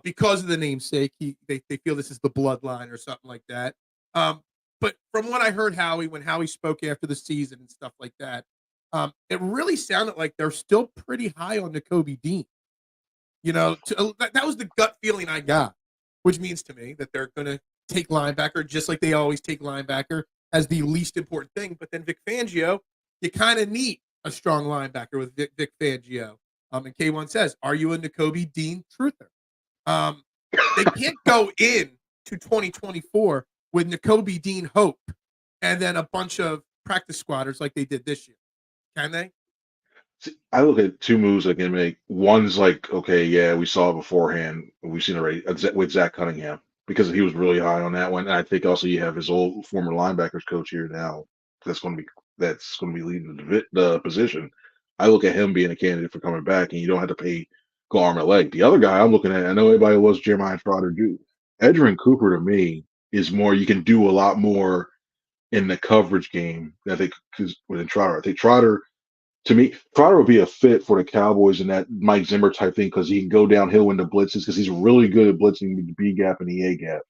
Speaker 1: Because of the namesake. They feel this is the bloodline or something like that. Um, but from what I heard, when Howie spoke after the season and stuff like that, it really sounded like they're still pretty high on Nakobe Dean. That was the gut feeling I got, which means to me that they're going to take linebacker just like they always take linebacker as the least important thing. But then Vic Fangio, you kind of need a strong linebacker with Vic Fangio. And K1 says, "Are you a Nakobe Dean truther?" They can't go in to 2024 with Nakobe Dean hope and then a bunch of practice squatters like they did this year, can they?
Speaker 2: I look at two moves I can make. One's like, okay, yeah, we saw it beforehand. We've seen it already with Zach Cunningham because he was really high on that one. And I think also you have his old former linebackers coach here now that's going to be leading the position. I look at him being a candidate for coming back, and you don't have to go arm and leg. The other guy I'm looking at, I know everybody was Jeremiah Trotter Jr. Edgerrin Cooper to me is more. You can do a lot more in the coverage game. I think because within Trotter, I think Trotter To me, Trotter would be a fit for the Cowboys in that Mike Zimmer type thing because he can go downhill into blitzes because he's really good at blitzing the B gap and the A gap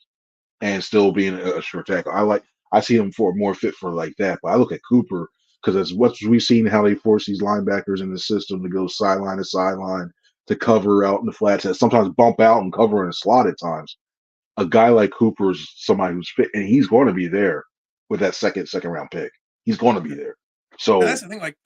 Speaker 2: and still being a short tackle. I see him for more fit for like that. But I look at Cooper because as what we've seen how they force these linebackers in the system to go sideline to sideline to cover out in the flats, that sometimes bump out and cover in a slot at times. A guy like Cooper is somebody who's fit, and he's going to be there with that second round pick. He's going to be there.
Speaker 1: And
Speaker 2: So
Speaker 1: that's the thing. Like,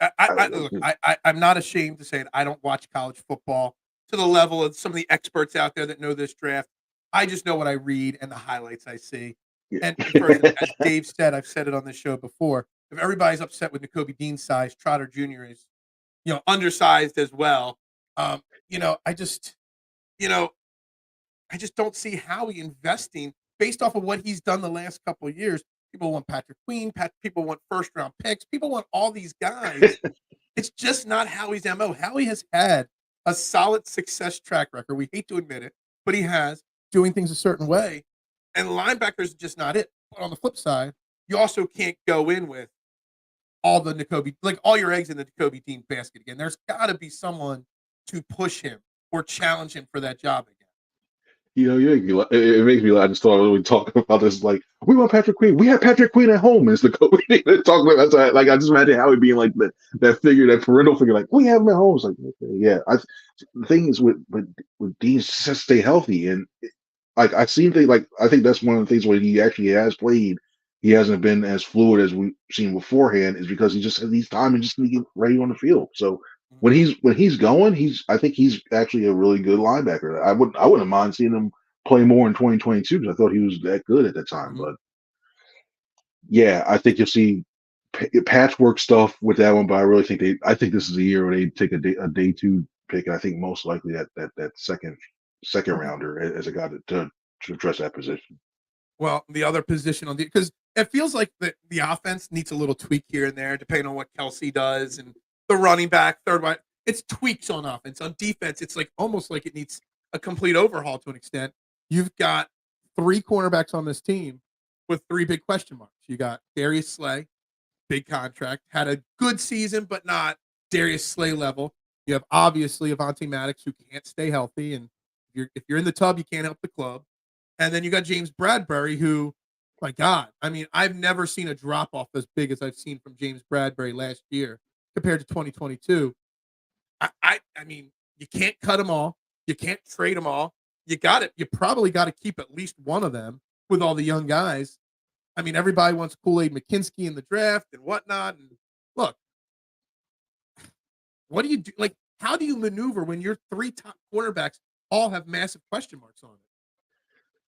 Speaker 1: I'm not ashamed to say it. I don't watch college football to the level of some of the experts out there that know this draft. I just know what I read and the highlights I see.
Speaker 2: yeah.
Speaker 1: And first, as Dave said, I've said it on the show before. If everybody's upset with N'Kobe Dean's size, Trotter Jr. is, undersized as well. You know, you know, I just don't see Howie investing based off of what he's done the last couple of years. People want Patrick Queen. People want first round picks. People want all these guys. It's just not Howie's MO. Howie has had a solid success track record. We hate to admit it, but he has doing things a certain way. And linebackers is just not it. But on the flip side, you also can't go in with all the N'Kobe, like all your eggs in the N'Kobe Dean basket again. There's got to be someone to push him or challenge him for that job again.
Speaker 2: It makes me laugh. I just thought when we talk about this, like we want Patrick Queen. We had Patrick Queen at home, and it's the Kobe talking about. So like I just imagine Howie being like that figure, that parental figure. Like we have him at home. It's like okay, yeah. The thing is with Dean, just stay healthy, and like I've seen things like I think that's one of the things where he actually has played. He hasn't been as fluid as we've seen beforehand, is because he just needs time and just need to get ready on the field. So when he's going, I think he's actually a really good linebacker. I wouldn't mind seeing him play more in 2022 because I thought he was that good at the time.
Speaker 1: Mm-hmm.
Speaker 2: But yeah, I think you'll see patchwork stuff with that one. But I think this is a year where they take a day two pick, and I think most likely that second
Speaker 1: Mm-hmm.
Speaker 2: rounder as a guy to address that position.
Speaker 1: Well, the other position on because it feels like the offense needs a little tweak here and there, depending on what Kelce does and the running back, third wide. It's tweaks on offense. On defense, it's like almost like it needs a complete overhaul to an extent. You've got three cornerbacks on this team with three big question marks. You got Darius Slay, big contract, had a good season, but not Darius Slay level. You have obviously Avonte Maddox who can't stay healthy, and if you're in the tub, you can't help the club. And then you got James Bradbury, who, my God, I mean, I've never seen a drop off as big as I've seen from James Bradbury last year compared to 2022. I mean, you can't cut them all. You can't trade them all. You got it. You probably got to keep at least one of them with all the young guys. I mean, everybody wants Kool-Aid McKinstry in the draft and whatnot. And look, what do you do? Like, how do you maneuver when your three top quarterbacks all have massive question marks on it?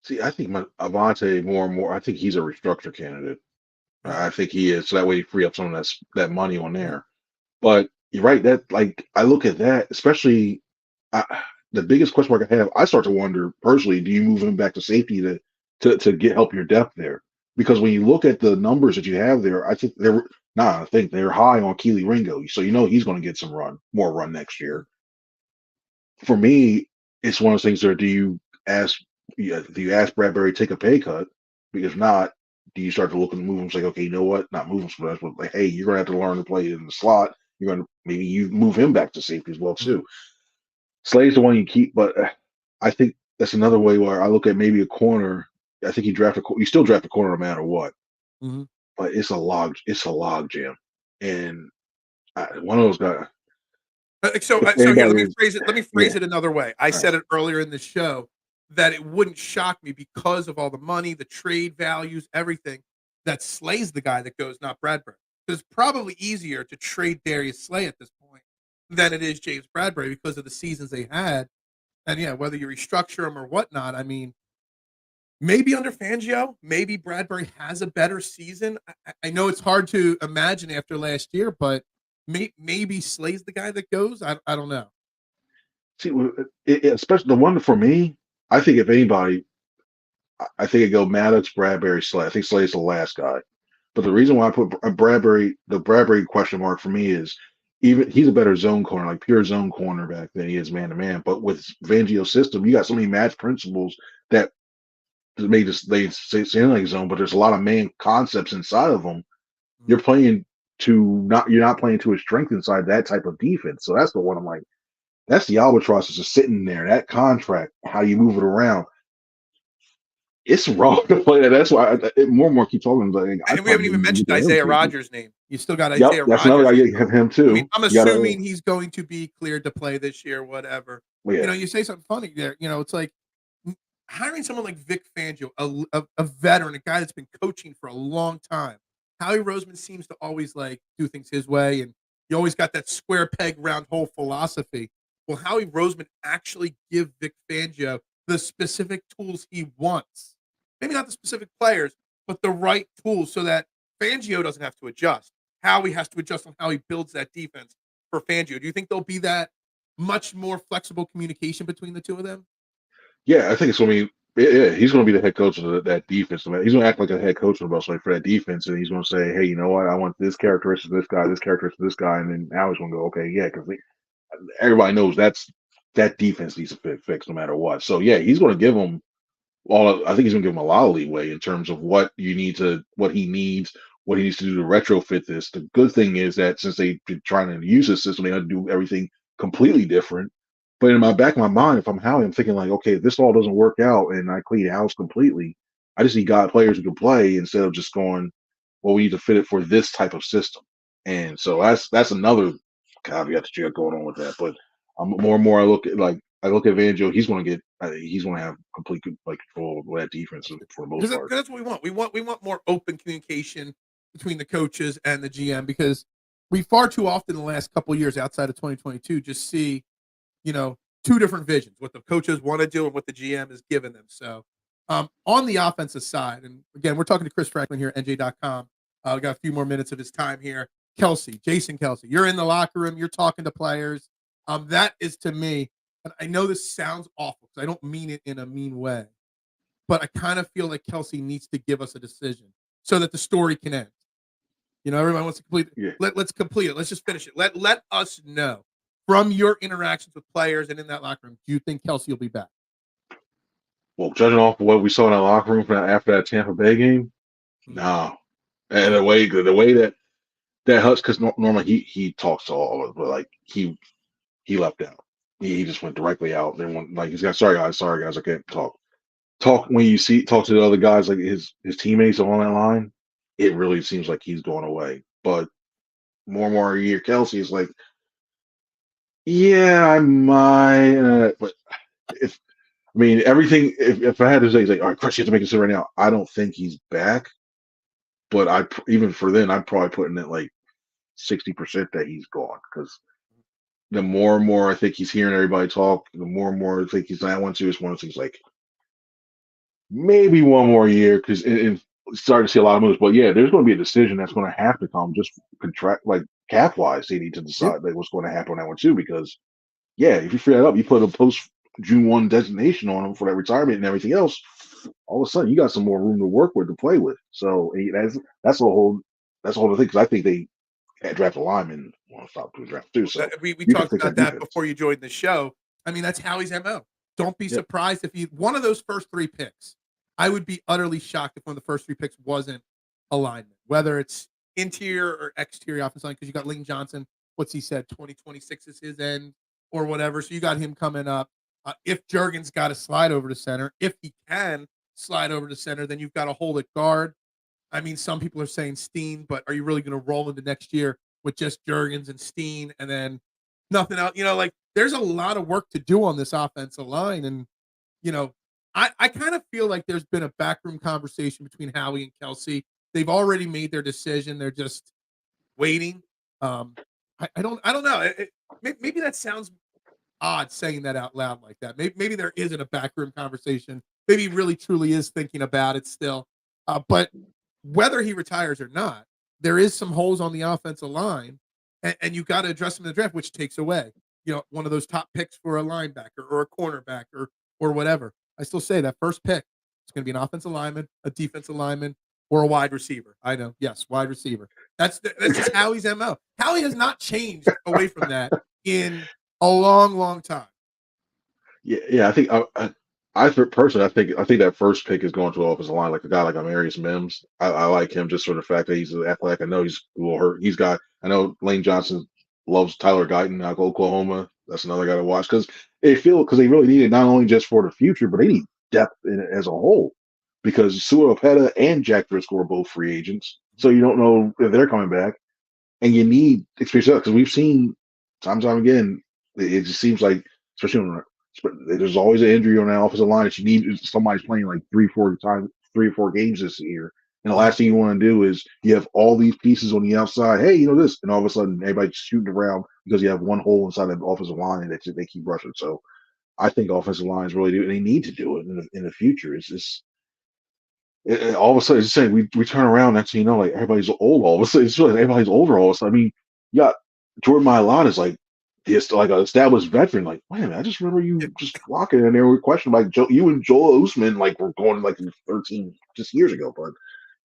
Speaker 2: See, I think Avante more and more. I think he's a restructure candidate. I think he is. So that way, you free up some of that money on there. But you're right. That like I look at that, especially the biggest question mark I have. I start to wonder personally: do you move him back to safety to get help your depth there? Because when you look at the numbers that you have there, I think I think they're high on Keely Ringo. So he's going to get more run next year. For me, it's one of those things where ask do you ask Bradbury to take a pay cut? Because if not, do you start to look and move him? It's like, okay, you know what? Not move him for us, but like, hey, you're gonna have to learn to play in the slot. You're gonna maybe you move him back to safety as well too. Slay's the one you keep, but I think that's another way where I look at maybe a corner. I think you still draft a corner no matter what,
Speaker 1: Mm-hmm.
Speaker 2: but it's a log jam, and one of those guys.
Speaker 1: So
Speaker 2: If
Speaker 1: here, let
Speaker 2: anybody
Speaker 1: me
Speaker 2: is,
Speaker 1: phrase it. Let me
Speaker 2: yeah,
Speaker 1: phrase it another way. I said it earlier in the show that it wouldn't shock me because of all the money, the trade values, everything that Slay's the guy that goes, not Bradbury. It's probably easier to trade Darius Slay at this point than it is James Bradbury because of the seasons they had. And yeah, whether you restructure them or whatnot, I mean, maybe under Fangio, maybe Bradbury has a better season. I know it's hard to imagine after last year, but maybe Slay's the guy that goes. I don't know.
Speaker 2: see, especially the one for me. I think if anybody, I think it go Maddox, Bradbury, Slay. I think Slay's the last guy. But the reason why I put the Bradbury question mark for me is even he's a better zone corner, like pure zone cornerback than he is man to man. But with Fangio's system, you got so many match principles that they seem like zone, but there's a lot of man concepts inside of them. You're playing you're not playing to his strength inside that type of defense. So that's the one I'm like, that's the albatross is just sitting there. That contract, how you move it around, it's wrong to play that. That's why more and more keep talking. Like,
Speaker 1: And we haven't even mentioned Isaiah Rodgers' name. You still got Isaiah
Speaker 2: Yep, that's another
Speaker 1: Rodgers.
Speaker 2: guy. You have him too.
Speaker 1: I mean, I'm assuming he's going to be cleared to play this year, whatever.
Speaker 2: Yeah.
Speaker 1: You say something funny there. It's like hiring someone like Vic Fangio, a veteran, a guy that's been coaching for a long time. Howie Roseman seems to always like do things his way, and you always got that square peg, round hole philosophy. Will Howie Roseman actually give Vic Fangio the specific tools he wants? Maybe not the specific players, but the right tools so that Fangio doesn't have to adjust. Howie has to adjust on how he builds that defense for Fangio. Do you think there'll be that much more flexible communication between the two of them?
Speaker 2: Yeah, I think it's going to be. Yeah, he's going to be the head coach of that defense. I mean, he's going to act like a head coach for that defense, and he's going to say, "Hey, you know what? I want this characteristic of this guy, this characteristic of this guy," and then Howie's going to go, "Okay, yeah," because everybody knows that defense needs to fix no matter what. So yeah, he's going to give him I think he's going to give him a lot of leeway in terms of what he needs to do to retrofit this. The good thing is that since they've been trying to use this system, they had to do everything completely different. But in my back of my mind, if I'm Howie, I'm thinking like, okay, if this all doesn't work out and I clean the house completely, I just need players who can play instead of just going, well, we need to fit it for this type of system. And so that's another caveat that you got going on with that. But more and more I look at Fangio, he's going to have complete control of that defense for the most part.
Speaker 1: That's what we want. We want more open communication between the coaches and the GM, because we far too often in the last couple of years outside of 2022 just see, two different visions, what the coaches want to do and what the GM is giving them. So on the offensive side, and again, we're talking to Chris Franklin here at NJ.com. We got a few more minutes of his time here. Jason Kelce, you're in the locker room. You're talking to players. That is, to me, and I know this sounds awful because I don't mean it in a mean way, but I kind of feel like Kelce needs to give us a decision so that the story can end. Everyone wants to complete it.
Speaker 2: Yeah.
Speaker 1: Let's complete it. Let's just finish it. Let us know from your interactions with players and in that locker room, do you think Kelce will be back?
Speaker 2: Well, judging off of what we saw in that locker room after that Tampa Bay game, no. And the way that Hutch, because normally he talks to all of us, but like he left out. He just went directly out. Then he's got sorry guys, I can't talk. When you talk to the other guys, like his teammates on that line, it really seems like he's going away. But more and more a year, Kelce is like, yeah, I might, but everything. If I had to say, he's like, all right, Chris, you have to make a decision right now. I don't think he's back, but even for then, I'd probably put in at like 60% that he's gone, because the more and more I think he's hearing everybody talk, the more and more I think he's not one to. It's one of things like maybe one more year, because starting to see a lot of moves. But yeah, there's going to be a decision that's going to have to come just contract cap wise. They need to decide what's going to happen on that one too, because yeah, if you free that up, you put a post June 1 designation on him for that retirement and everything else, all of a sudden you got some more room to work with, to play with. So that's a whole thing, because I think they draft a lineman. Want to stop doing draft too. So
Speaker 1: we talked about that before you joined the show. I mean, that's Howie's MO. Don't be surprised if one of those first three picks. I would be utterly shocked if one of the first three picks wasn't alignment, whether it's interior or exterior offensive line, because you got Lane Johnson. What's he said? 2026 is his end or whatever. So you got him coming up. If Jurgens got to slide over to center, if he can slide over to center, then you've got to hold at guard. I mean, some people are saying Steen, but are you really going to roll into next year with just Jurgens and Steen and then nothing else? There's a lot of work to do on this offensive line. And, I kind of feel like there's been a backroom conversation between Howie and Kelce. They've already made their decision. They're just waiting. I don't know. Maybe that sounds odd saying that out loud like that. Maybe there isn't a backroom conversation. Maybe he really truly is thinking about it still. But whether he retires or not, there is some holes on the offensive line, and you got to address them in the draft, which takes away, one of those top picks for a linebacker or a cornerback or whatever. I still say that first pick is going to be an offensive lineman, a defensive lineman, or a wide receiver. I know, yes, wide receiver. That's just Howie's MO. Howie has not changed away from that in a long, long time.
Speaker 2: Yeah. I think Personally, I think that first pick is going to the offensive line, like a guy like Amarius Mims. I like him just for the fact that he's athletic. I know he's a little hurt. I know Lane Johnson loves Tyler Guyton out of Oklahoma. That's another guy to watch because they really need it not only just for the future, but they need depth in it as a whole. Because Sua Opeta and Jack Driscoll are both free agents, so you don't know if they're coming back, and you need experience because we've seen time and time again. It just seems like, especially when there's always an injury on that offensive line that you need somebody's playing like 3 or 4 games this year. And the
Speaker 1: Mhm.
Speaker 2: last thing you want to do is you have all these pieces on the outside. Hey, this, and all of a sudden everybody's shooting around because you have one hole inside the offensive line that they keep rushing. So I think offensive lines really do, and they need to do it in the future. It's just all of a sudden, it's saying we turn around next thing you know, like everybody's old. All of a sudden, it's really like everybody's older. All of a sudden, I mean, yeah, Jordan Mailata is like this, like an established veteran. Like, wait a minute, I just remember you just walking in there with questions like you and Joel Usman like were going like in 13 just years ago. But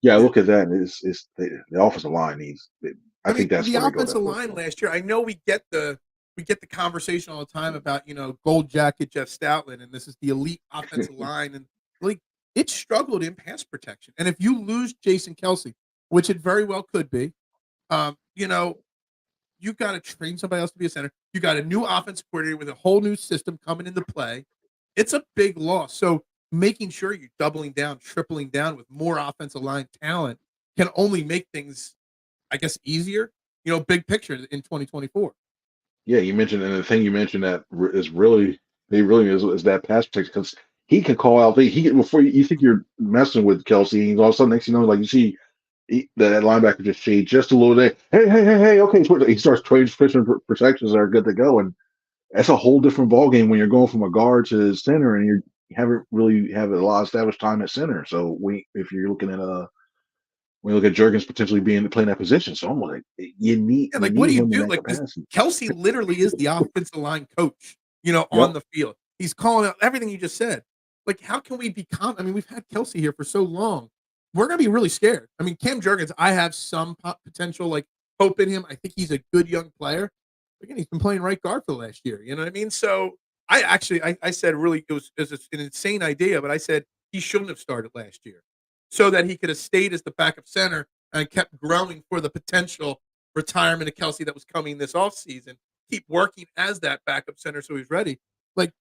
Speaker 2: yeah, I
Speaker 1: Yeah.
Speaker 2: look at that, and it's the offensive line needs. I
Speaker 1: I mean,
Speaker 2: think that's
Speaker 1: the
Speaker 2: where they go
Speaker 1: offensive
Speaker 2: that first
Speaker 1: line
Speaker 2: one.
Speaker 1: last year. I know we get the conversation all the time about gold jacket Jeff Stoutland, and this is the elite offensive line, and like it struggled in pass protection. And if you lose Jason Kelce, which it very well could be, um, you know, you got to train somebody else to be a center. You got a new offensive coordinator with a whole new system coming into play. It's a big loss. So making sure you're doubling down, tripling down with more offensive line talent can only make things, I guess, easier. Big picture in 2024.
Speaker 2: Yeah, you mentioned, and the thing you mentioned that is really, he really is that pass protection because he can call out. He can before you think you're messing with Kelsey, and all of a sudden next thing you know, like you see that linebacker just shade just a little bit. Hey, okay. He starts trading protections that are good to go, and that's a whole different ball game when you're going from a guard to center, and you haven't really have a lot of established time at center. So if you're looking at when you look at Jurgens potentially being playing that position, so I'm like,
Speaker 1: Yeah,
Speaker 2: you
Speaker 1: like what do
Speaker 2: need
Speaker 1: you
Speaker 2: him in
Speaker 1: do?
Speaker 2: that
Speaker 1: Like this
Speaker 2: capacity.
Speaker 1: Kelsey literally is the offensive line coach, on
Speaker 2: Yep.
Speaker 1: the field. He's calling out everything you just said. Like, how can we be I mean, we've had Kelsey here for so long. We're gonna be really scared. I mean, Cam Jurgens, I have some potential like hope in him. I think he's a good young player. Again, he's been playing right guard for the last year. You know what I mean? So I said really it was an insane idea, but I said he shouldn't have started last year, so that he could have stayed as the backup center and kept growing for the potential retirement of Kelce that was coming this offseason. Keep working as that backup center so he's ready. Like,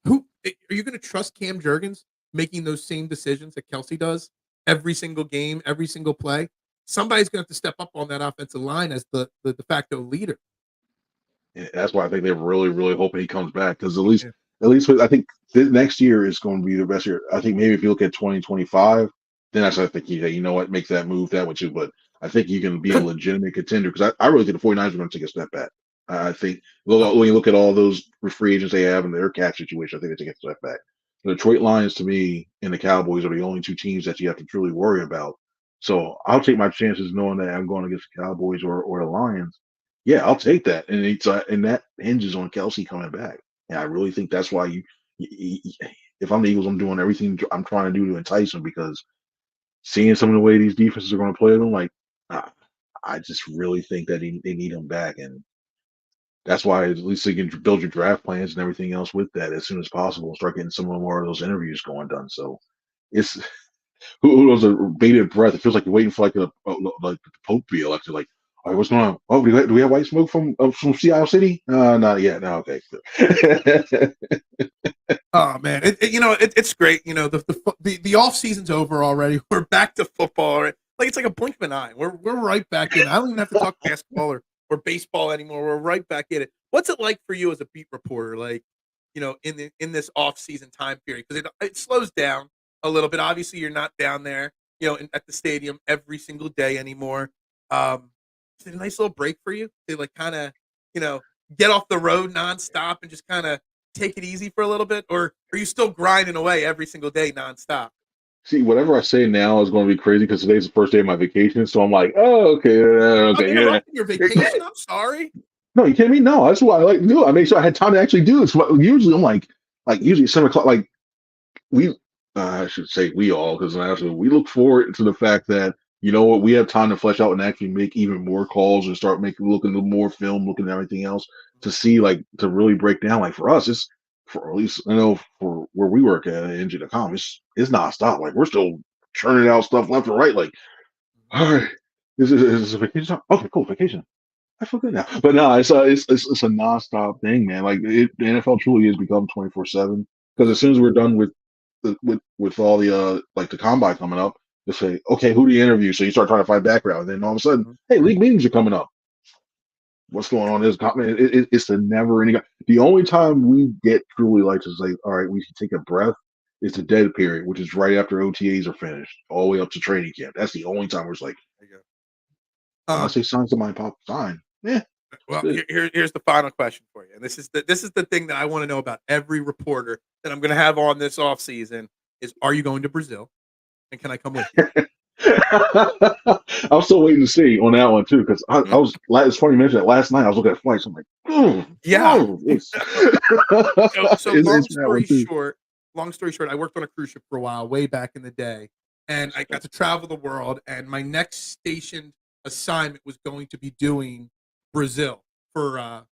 Speaker 1: who are you going to trust Cam Jurgens making those same decisions that Kelce does every single game, every single play? Somebody's going to have to step up on that offensive line as the de facto leader.
Speaker 2: And that's why I think they're really, really hoping he comes back because
Speaker 1: Yeah.
Speaker 2: I think this next year is going to be the best year. I think maybe if you look at 2025, then I think you know what, make that move that way too. But I think you can be a legitimate contender because I really think the 49ers are going to take a step back. I think
Speaker 1: Oh,
Speaker 2: when you look at all those free agents they have and their cap situation, I think they take a step back. The Detroit Lions, to me, and the Cowboys are the only two teams that you have to truly worry about. So I'll take my chances knowing that I'm going against the Cowboys or the Lions. Yeah, I'll take that, and and that hinges on Kelsey coming back. And I really think that's why if I'm the Eagles, I'm doing everything I'm trying to do to entice them because seeing some of the way these defenses are going to play them, like uh, I just really think that they need him back, and that's why at least you can build your draft plans and everything else with that as soon as possible and start getting some more of those interviews going done. So it's who knows a bated breath. It feels like you're waiting for like the Pope to be elected. Like, all right, what's going on? Oh, do we have white smoke from Seattle City? Not yet. No, okay.
Speaker 1: Oh man, it's great. The off season's over already. We're back to football. Right? Like it's like a blink of an eye. We're right back in. I don't even have to talk basketball or baseball anymore. We're right back in it. What's it like for you as a beat reporter? Like, in this off season time period because it slows down a little bit. Obviously, you're not down there, at the stadium every single day anymore. Is it a nice little break for you to like kind of, you know, get off the road nonstop and just kind of take it easy for a little bit, or are you still grinding away every single day nonstop?
Speaker 2: See, whatever I say now is going to be crazy because today's the first day of my vacation. So I'm like, oh, okay,
Speaker 1: I'm
Speaker 2: okay, yeah.
Speaker 1: interrupting your vacation. I'm sorry.
Speaker 2: No, you kidding me? No, that's what I like to do. I make sure I had time to actually do this. Usually I'm like usually at 7 o'clock, like we I should say we all because actually we look forward to the fact that you know what we have time to flesh out and actually make even more calls and start making looking at more film, looking at everything else to see like to really break down. Like for us, for at least I know for where we work at NG.com, it's nonstop. Like we're still churning out stuff left and right. Like, all right, is this a vacation? Okay, cool, vacation. I feel good now. But no, it's a nonstop thing, man. Like the NFL truly has become 24/7. Because as soon as we're done with with all the like the combine coming up, they say, okay, who do you interview? So you start trying to find background, and then all of a sudden,
Speaker 1: Mhm.
Speaker 2: hey, league meetings are coming up. What's going on? It's a never ending. The only time we get truly like to say, all right, we can take a breath. Is the dead period, which is right after OTAs are finished, all the way up to training camp. That's the only time where it's like,
Speaker 1: There you go.
Speaker 2: unless they sign somebody, pop sign. Yeah,
Speaker 1: Well,
Speaker 2: good.
Speaker 1: here's the final question for you, and this is the thing that I want to know about every reporter that I'm going to have on this offseason is: are you going to Brazil, and can I come with you?
Speaker 2: I'm still waiting to see on that one too, because I
Speaker 1: Mm,
Speaker 2: was. It's funny you mentioned it. Last night I was looking at flights. I'm like,
Speaker 1: yeah.
Speaker 2: it's,
Speaker 1: So
Speaker 2: it's that one too.
Speaker 1: long story short, I worked on a cruise ship for a while, way back in the day, and I got to travel the world. And my next stationed assignment was going to be doing Brazil for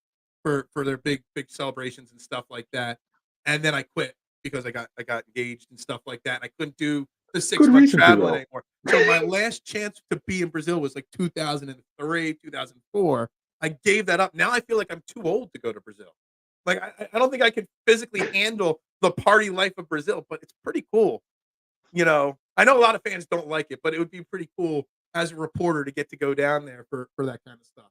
Speaker 1: their big celebrations and stuff like that. And then I quit because I got engaged and stuff like that. And I couldn't do the six
Speaker 2: Good
Speaker 1: month
Speaker 2: reason to
Speaker 1: traveling
Speaker 2: though.
Speaker 1: anymore. So my last chance to be in Brazil was like 2003, 2004. I gave that up. Now I feel like I'm too old to go to Brazil. Like I don't think I could physically handle the party life of Brazil, but it's pretty cool. I know a lot of fans don't like it, but it would be pretty cool as a reporter to get to go down there for that kind of stuff.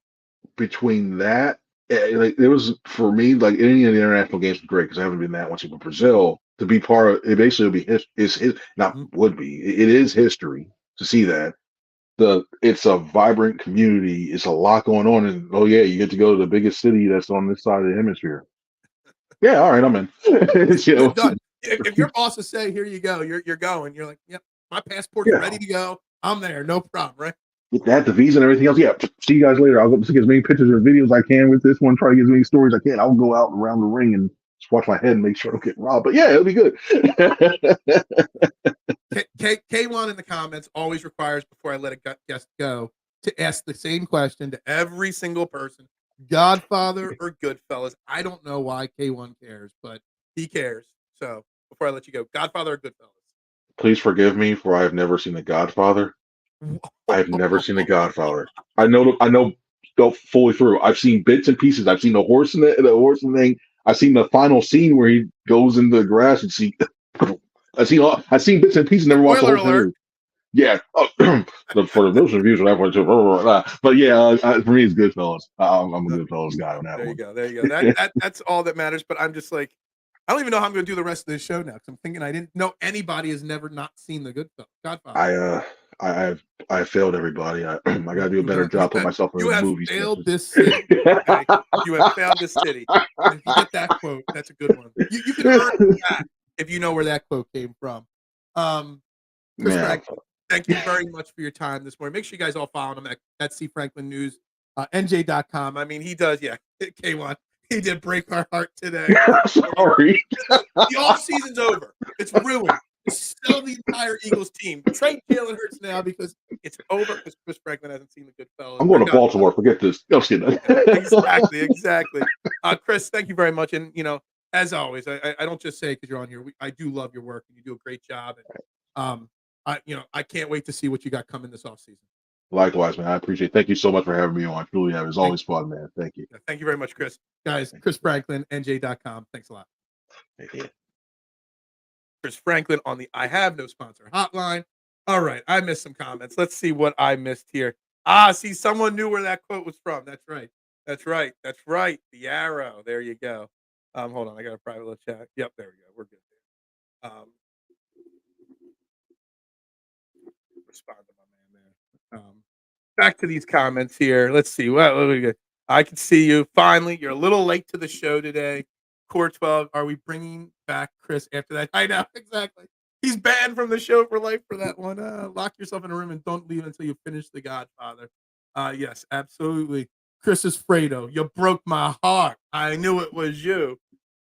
Speaker 2: Between that, like it was for me, like any of the international games was great because I haven't been that once. But Brazil to be part of it, basically would be his not
Speaker 1: Mhm.
Speaker 2: would be it is history to see that. It's a vibrant community. It's a lot going on, and oh yeah, you get to go to the biggest city that's on this side of the hemisphere. Yeah, all right, I'm in. You know,
Speaker 1: Done. If your bosses say, "Here you go," you're going. You're like, "Yep, my passport's
Speaker 2: yeah,
Speaker 1: ready to go. I'm there, no problem." Right?
Speaker 2: get that, the visa and everything else. Yeah, see you guys later. I'll go take as many pictures or videos I can with this one. Try to get as many stories I can. I'll go out around the ring and just watch my head and make sure I don't get robbed. But yeah, it'll be good.
Speaker 1: K1 in the comments always requires before I let a guest go to ask the same question to every single person: Godfather or Goodfellas? I don't know why K1 cares, but he cares. So before I let you go, Godfather or Goodfellas?
Speaker 2: Please forgive me for I have never seen The Godfather. I have never seen The Godfather. I know go fully through. I've seen bits and pieces. I've seen the horse and thing. I've seen the final scene where he goes into the grass and see. I've seen bits and pieces. Never watched the
Speaker 1: Spoiler
Speaker 2: whole
Speaker 1: alert.
Speaker 2: thing. Yeah, for those reviews or whatever. But yeah, for me it's Goodfellas. I'm a Goodfellas guy on that
Speaker 1: There you
Speaker 2: one.
Speaker 1: go. There you go. That's all that matters. But I'm just like, I don't even know how I'm going to do the rest of this show now because I'm thinking I didn't know anybody has never not seen the Godfather.
Speaker 2: I I I've I failed everybody. I got to do a better job. Put myself in
Speaker 1: You
Speaker 2: the
Speaker 1: have
Speaker 2: movie
Speaker 1: failed
Speaker 2: sketches.
Speaker 1: this city. Okay, you have failed this city. And if you get that quote, that's a good one. You can earn that if you know where that quote came from. Um, Chris
Speaker 2: Man,
Speaker 1: Franklin, thank you very much for your time this morning. Make sure you guys all follow him at C Franklin News, NJ.com. I mean, he does, yeah. K1, he did break our heart today.
Speaker 2: sorry.
Speaker 1: The off season's over. It's ruined. Sell the entire Eagles team. Trade Jalen Hurts now because it's over because Chris Franklin hasn't seen the Goodfellas
Speaker 2: I'm
Speaker 1: or
Speaker 2: going to
Speaker 1: Godfather.
Speaker 2: Baltimore. Forget this. No, I'm just kidding.
Speaker 1: Exactly. Chris, thank you very much. And as always, I don't just say because you're on here. I do love your work and you do a great job. And I can't wait to see what you got coming this offseason.
Speaker 2: Likewise, man. I appreciate it. Thank you so much for having me on. Truly have. It's
Speaker 1: Thank,
Speaker 2: always fun, man. Thank you.
Speaker 1: thank you very much, Chris. Guys, Chris Franklin, NJ.com. Thanks a lot.
Speaker 2: Thank you.
Speaker 1: Chris Franklin on the I Have No Sponsor hotline. All right, I missed some comments. Let's see what I missed here. See, someone knew where that quote was from. That's right. That's right. That's right. The arrow. There you go. Hold on. I got a private little chat. Yep, there we go. We're good there. Respond to my man there. Back to these comments here. Let's see. What we got? I can see you. Finally, you're a little late to the show today. Core 12. Are we bringing back Chris after that? I know exactly. He's banned from the show for life for that one. Lock yourself in a room and don't leave until you finish The Godfather. Yes, absolutely. Chris is Fredo. You broke my heart. I knew it was you.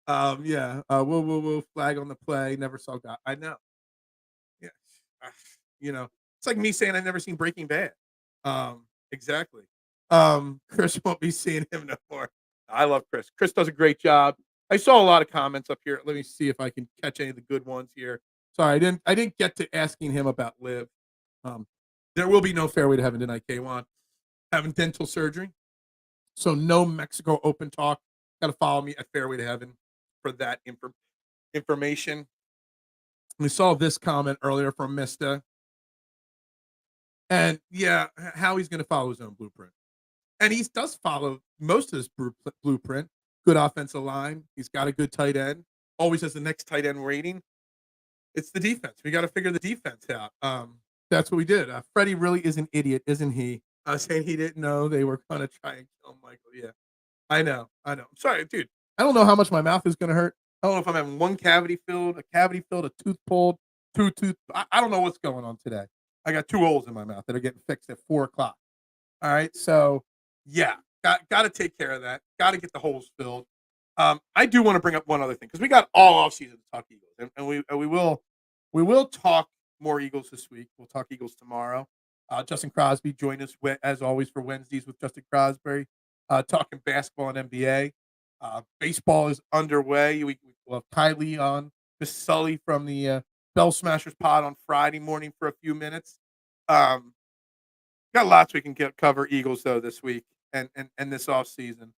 Speaker 1: Yeah. We'll flag on the play. Never saw God. I know. Yes. Uh, it's like me saying I've never seen Breaking Bad. Exactly. Chris won't be seeing him no more. I love Chris. Chris does a great job. I saw a lot of comments up here. Let me see if I can catch any of the good ones here. Sorry, I didn't get to asking him about Liv. Um, there will be no Fairway to Heaven tonight, K1. Having dental surgery. So no Mexico Open talk. Got to follow me at Fairway to Heaven for that information. We saw this comment earlier from Mista. And yeah, Howie's going to follow his own blueprint. And he does follow most of this blueprint. Good offensive line. He's got a good tight end. Always has the next tight end rating. It's the defense. We got to figure the defense out. That's what we did. Freddie really is an idiot, isn't he? Saying he didn't know they were going to try and kill Michael. Yeah, I know. I'm sorry, dude. I don't know how much my mouth is going to hurt. I don't know if I'm having one cavity filled, a tooth pulled, two tooth. I don't know what's going on today. I got 2 holes in my mouth that are getting fixed at 4:00. All right, so yeah, got to take care of that. Got to get the holes filled. I do want to bring up one other thing because we got all offseason to talk Eagles, and we will talk more Eagles this week. We'll talk Eagles tomorrow. Justin Crosby joined us as always for Wednesdays with Justin Crosby, talking basketball and NBA. Baseball is underway. We'll have Kylie on, Miss Sully from the Bell Smashers pod on Friday morning for a few minutes. Got lots we can cover Eagles though this week and this off season.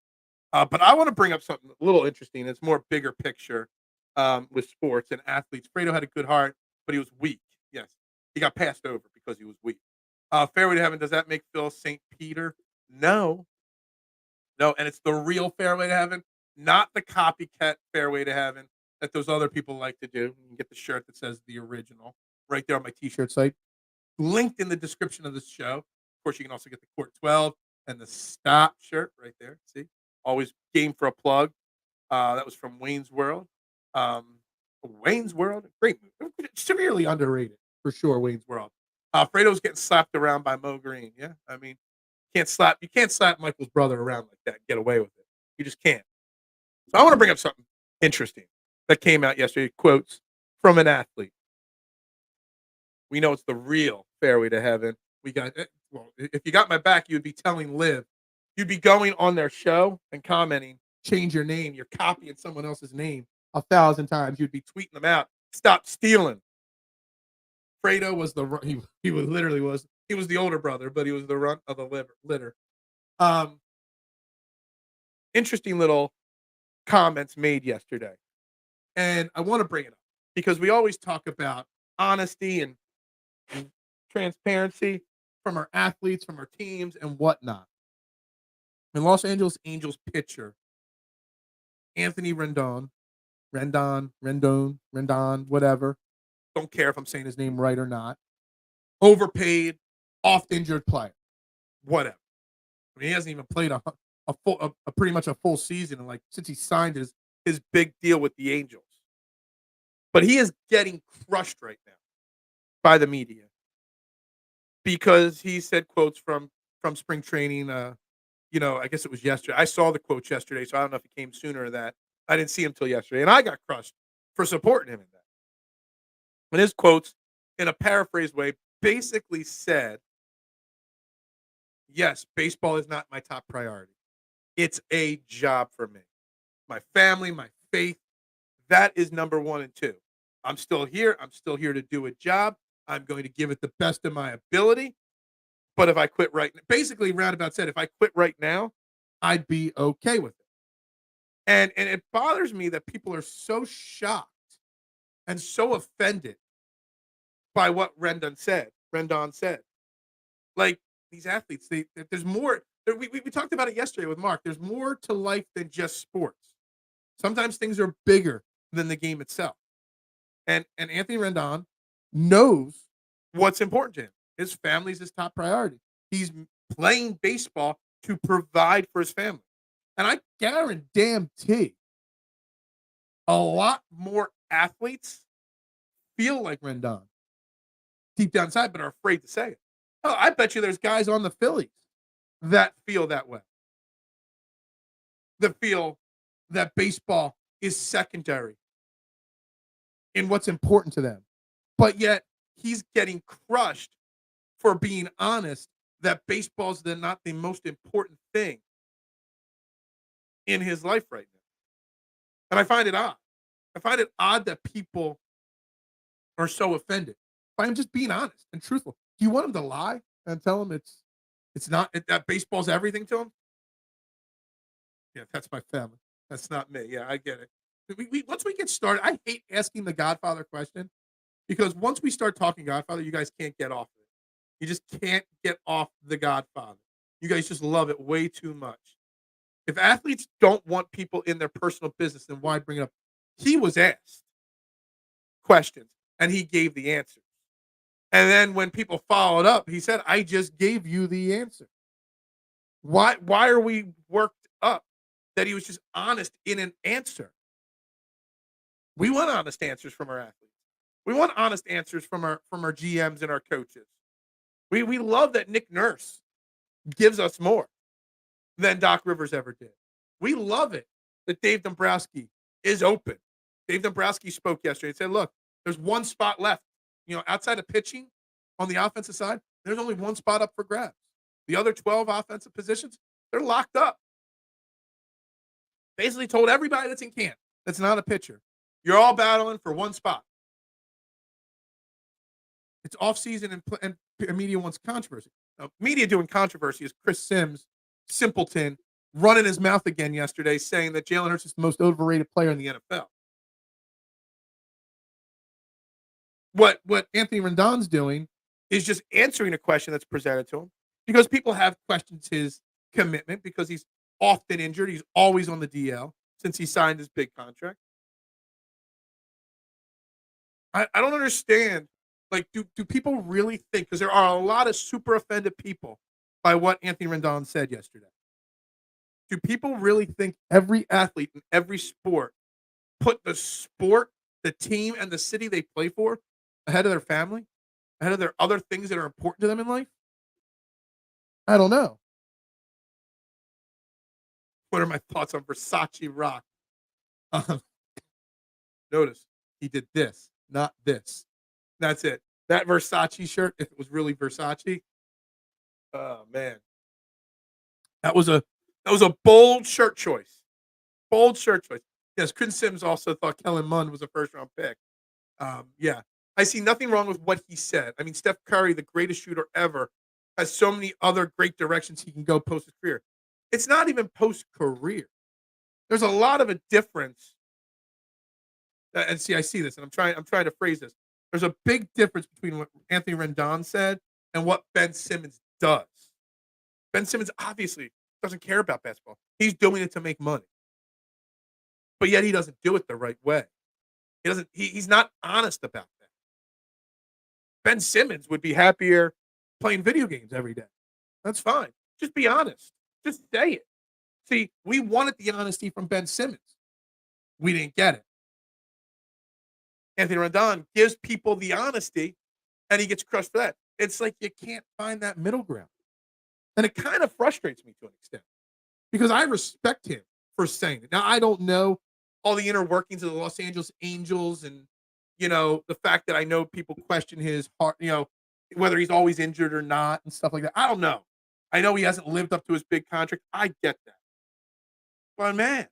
Speaker 1: But I want to bring up something a little interesting. It's more bigger picture with sports and athletes. Fredo had a good heart, but he was weak. Yes, he got passed over because he was weak. Fairway to Heaven, does that make Phil St. Peter? No. And it's the real Fairway to Heaven, not the copycat Fairway to Heaven that those other people like to do. You can get the shirt that says the original right there on my T-shirt site. Linked in the description of this show. Of course, you can also get the Court 12 and the Stop shirt right there. See? Always game for a plug. That was from Wayne's World. Wayne's World, great movie. Severely underrated for sure. Wayne's World. Fredo's getting slapped around by Mo Green. Yeah, I mean, you can't slap Michael's brother around like that and get away with it. You just can't. So I want to bring up something interesting that came out yesterday. Quotes from an athlete. We know it's the real Fairway to Heaven. We got well. If you got my back, you'd be telling Liv. You'd be going on their show and commenting, change your name. You're copying someone else's name 1,000 times. You'd be tweeting them out. Stop stealing. Fredo was he was literally was he was the older brother, but he was the runt of the litter. Interesting little comments made yesterday, and I want to bring it up because we always talk about honesty and transparency from our athletes, from our teams, and whatnot. And Los Angeles Angels pitcher Anthony Rendon, whatever. Don't care if I'm saying his name right or not. Overpaid, oft-injured player. Whatever. I mean, he hasn't even played a pretty much a full season since he signed his big deal with the Angels. But he is getting crushed right now by the media because he said quotes from spring training. I guess it was yesterday. I saw the quotes yesterday, so I don't know if it came sooner or that. I didn't see him till yesterday, and I got crushed for supporting him in that. And his quotes, in a paraphrased way, basically said, yes, baseball is not my top priority. It's a job for me. My family, my faith, that is number 1 and 2. I'm still here. I'm still here to do a job. I'm going to give it the best of my ability. But if I quit basically roundabout said, if I quit right now, I'd be okay with it. And it bothers me that people are so shocked and so offended by what Rendon said. Like these athletes, there's more. We talked about it yesterday with Mark. There's more to life than just sports. Sometimes things are bigger than the game itself. And Anthony Rendon knows what's important to him. His family's his top priority. He's playing baseball to provide for his family. And I guarantee a lot more athletes feel like Rendon deep down inside, but are afraid to say it. Oh, I bet you there's guys on the Phillies that feel that way. That feel that baseball is secondary in what's important to them. But yet he's getting crushed for being honest that baseball's not the most important thing in his life right now. And I find it odd. I find it odd that people are so offended by him just being honest and truthful. Do you want him to lie and tell him it's not that baseball's everything to him? Yeah, that's my family. That's not me. Yeah, I get it. Once we get started, I hate asking the Godfather question because once we start talking Godfather, you guys can't get off of it. You just can't get off the Godfather. You guys just love it way too much. If athletes don't want people in their personal business, then why bring it up? He was asked questions and he gave the answers. And then when people followed up, he said, I just gave you the answer. Why are we worked up that he was just honest in an answer? We want honest answers from our athletes. We want honest answers from our GMs and our coaches. We love that Nick Nurse gives us more than Doc Rivers ever did. We love it that Dave Dombrowski is open. Dave Dombrowski spoke yesterday and said, look, there's one spot left. Outside of pitching on the offensive side, there's only one spot up for grabs. The other 12 offensive positions, they're locked up. Basically told everybody that's in camp, that's not a pitcher, you're all battling for one spot. It's offseason and media wants controversy. Now, media doing controversy is Chris Sims, simpleton, running his mouth again yesterday, saying that Jalen Hurts is the most overrated player in the NFL. What Anthony Rendon's doing is just answering a question that's presented to him because people have questioned his commitment because he's often injured. He's always on the DL since he signed his big contract. I don't understand. Like, do people really think, because there are a lot of super offended people by what Anthony Rendon said yesterday. Do people really think every athlete in every sport put the sport, the team, and the city they play for ahead of their family, ahead of their other things that are important to them in life? I don't know. What are my thoughts on Versace Rock? Notice he did this, not this. That's it. That Versace shirt, if it was really Versace, oh man, that was a bold shirt choice. Bold shirt choice. Yes, Chris Sims also thought Kellen Mond was a first-round pick. Yeah, I see nothing wrong with what he said. I mean, Steph Curry, the greatest shooter ever, has so many other great directions he can go post his career. It's not even post-career. There's a lot of a difference. And see, I see this, and I'm trying to phrase this. There's a big difference between what Anthony Rendon said and what Ben Simmons does. Ben Simmons obviously doesn't care about basketball. He's doing it to make money. But yet he doesn't do it the right way. He's not honest about that. Ben Simmons would be happier playing video games every day. That's fine. Just be honest. Just say it. See, we wanted the honesty from Ben Simmons. We didn't get it. Anthony Rendon gives people the honesty, and he gets crushed for that. It's like you can't find that middle ground. And it kind of frustrates me to an extent because I respect him for saying it. Now, I don't know all the inner workings of the Los Angeles Angels and, the fact that I know people question his heart, whether he's always injured or not and stuff like that. I don't know. I know he hasn't lived up to his big contract. I get that. But, man,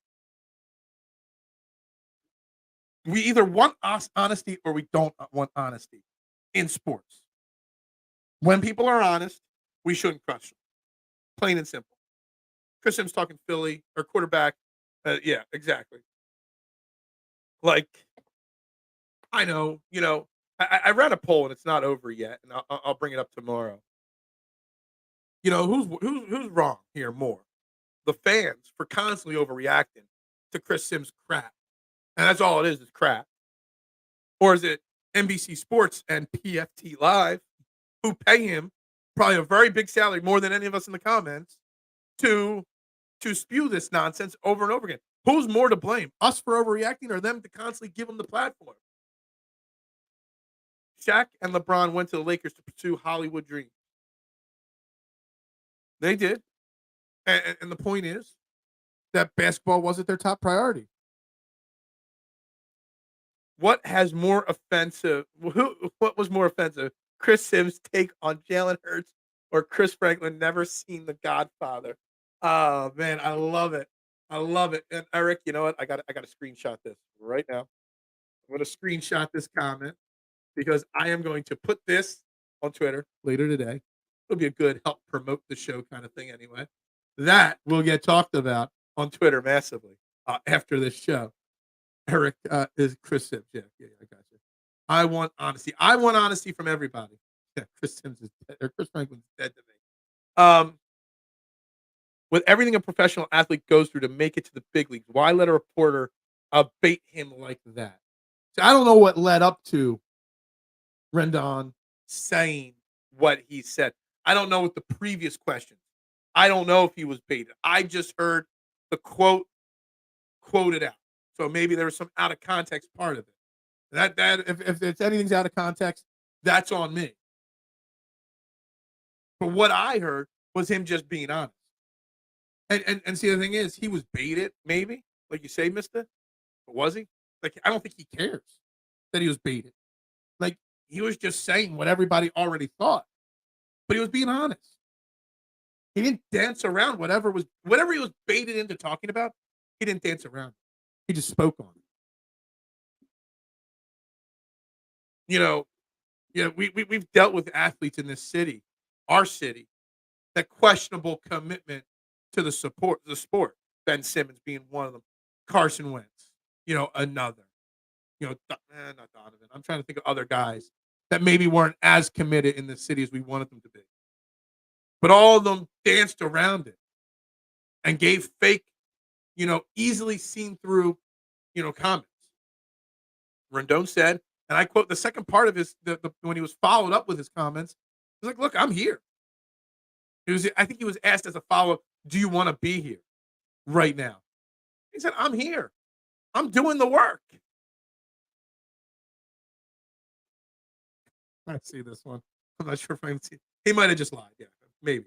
Speaker 1: we either want honesty or we don't want honesty in sports. When people are honest, we shouldn't crush them. Plain and simple. Chris Sims talking Philly or quarterback. Yeah, exactly. Like, I know, I ran a poll and it's not over yet, and I'll bring it up tomorrow. Who's wrong here more? The fans for constantly overreacting to Chris Sims' crap. And that's all it is crap. Or is it NBC Sports and PFT Live, who pay him probably a very big salary, more than any of us in the comments, to spew this nonsense over and over again? Who's more to blame? Us for overreacting or them to constantly give him the platform? Shaq and LeBron went to the Lakers to pursue Hollywood dreams. They did. And the point is that basketball wasn't their top priority. What was more offensive? Chris Sims' take on Jalen Hurts or Chris Franklin never seen The Godfather? Oh, man, I love it. I love it. And Eric, you know what? I got to screenshot this right now. I'm going to screenshot this comment because I am going to put this on Twitter later today. It'll be a good help promote the show kind of thing anyway. That will get talked about on Twitter massively after this show. Eric is Chris Sims. Yeah, I got you. I want honesty. I want honesty from everybody. Yeah, Chris Sims is dead, or Chris Franklin's dead to me. With everything a professional athlete goes through to make it to the big leagues, why let a reporter bait him like that? So I don't know what led up to Rendon saying what he said. I don't know what the previous question. I don't know if he was baited. I just heard the quoted out. So maybe there was some out of context part of it. That if it's anything's out of context, that's on me. But what I heard was him just being honest. And see, the thing is, he was baited, maybe, like you say, Mister. But was he? Like, I don't think he cares that he was baited. Like, he was just saying what everybody already thought, but he was being honest. He didn't dance around whatever he was baited into talking about. He didn't dance around. He just spoke on it. We've dealt with athletes in this city, our city, that questionable commitment to the sport. Ben Simmons being one of them. Carson Wentz, another. Not Donovan. I'm trying to think of other guys that maybe weren't as committed in the city as we wanted them to be. But all of them danced around it and gave fake, easily seen through, comments. Rendon said, and I quote the second part of his, when he was followed up with his comments, he was like, "Look, I'm here." I think he was asked as a follow-up, "Do you want to be here right now?" He said, "I'm here. I'm doing the work." I see this one. I'm not sure if I'm seeing. He might have just lied. Yeah, maybe.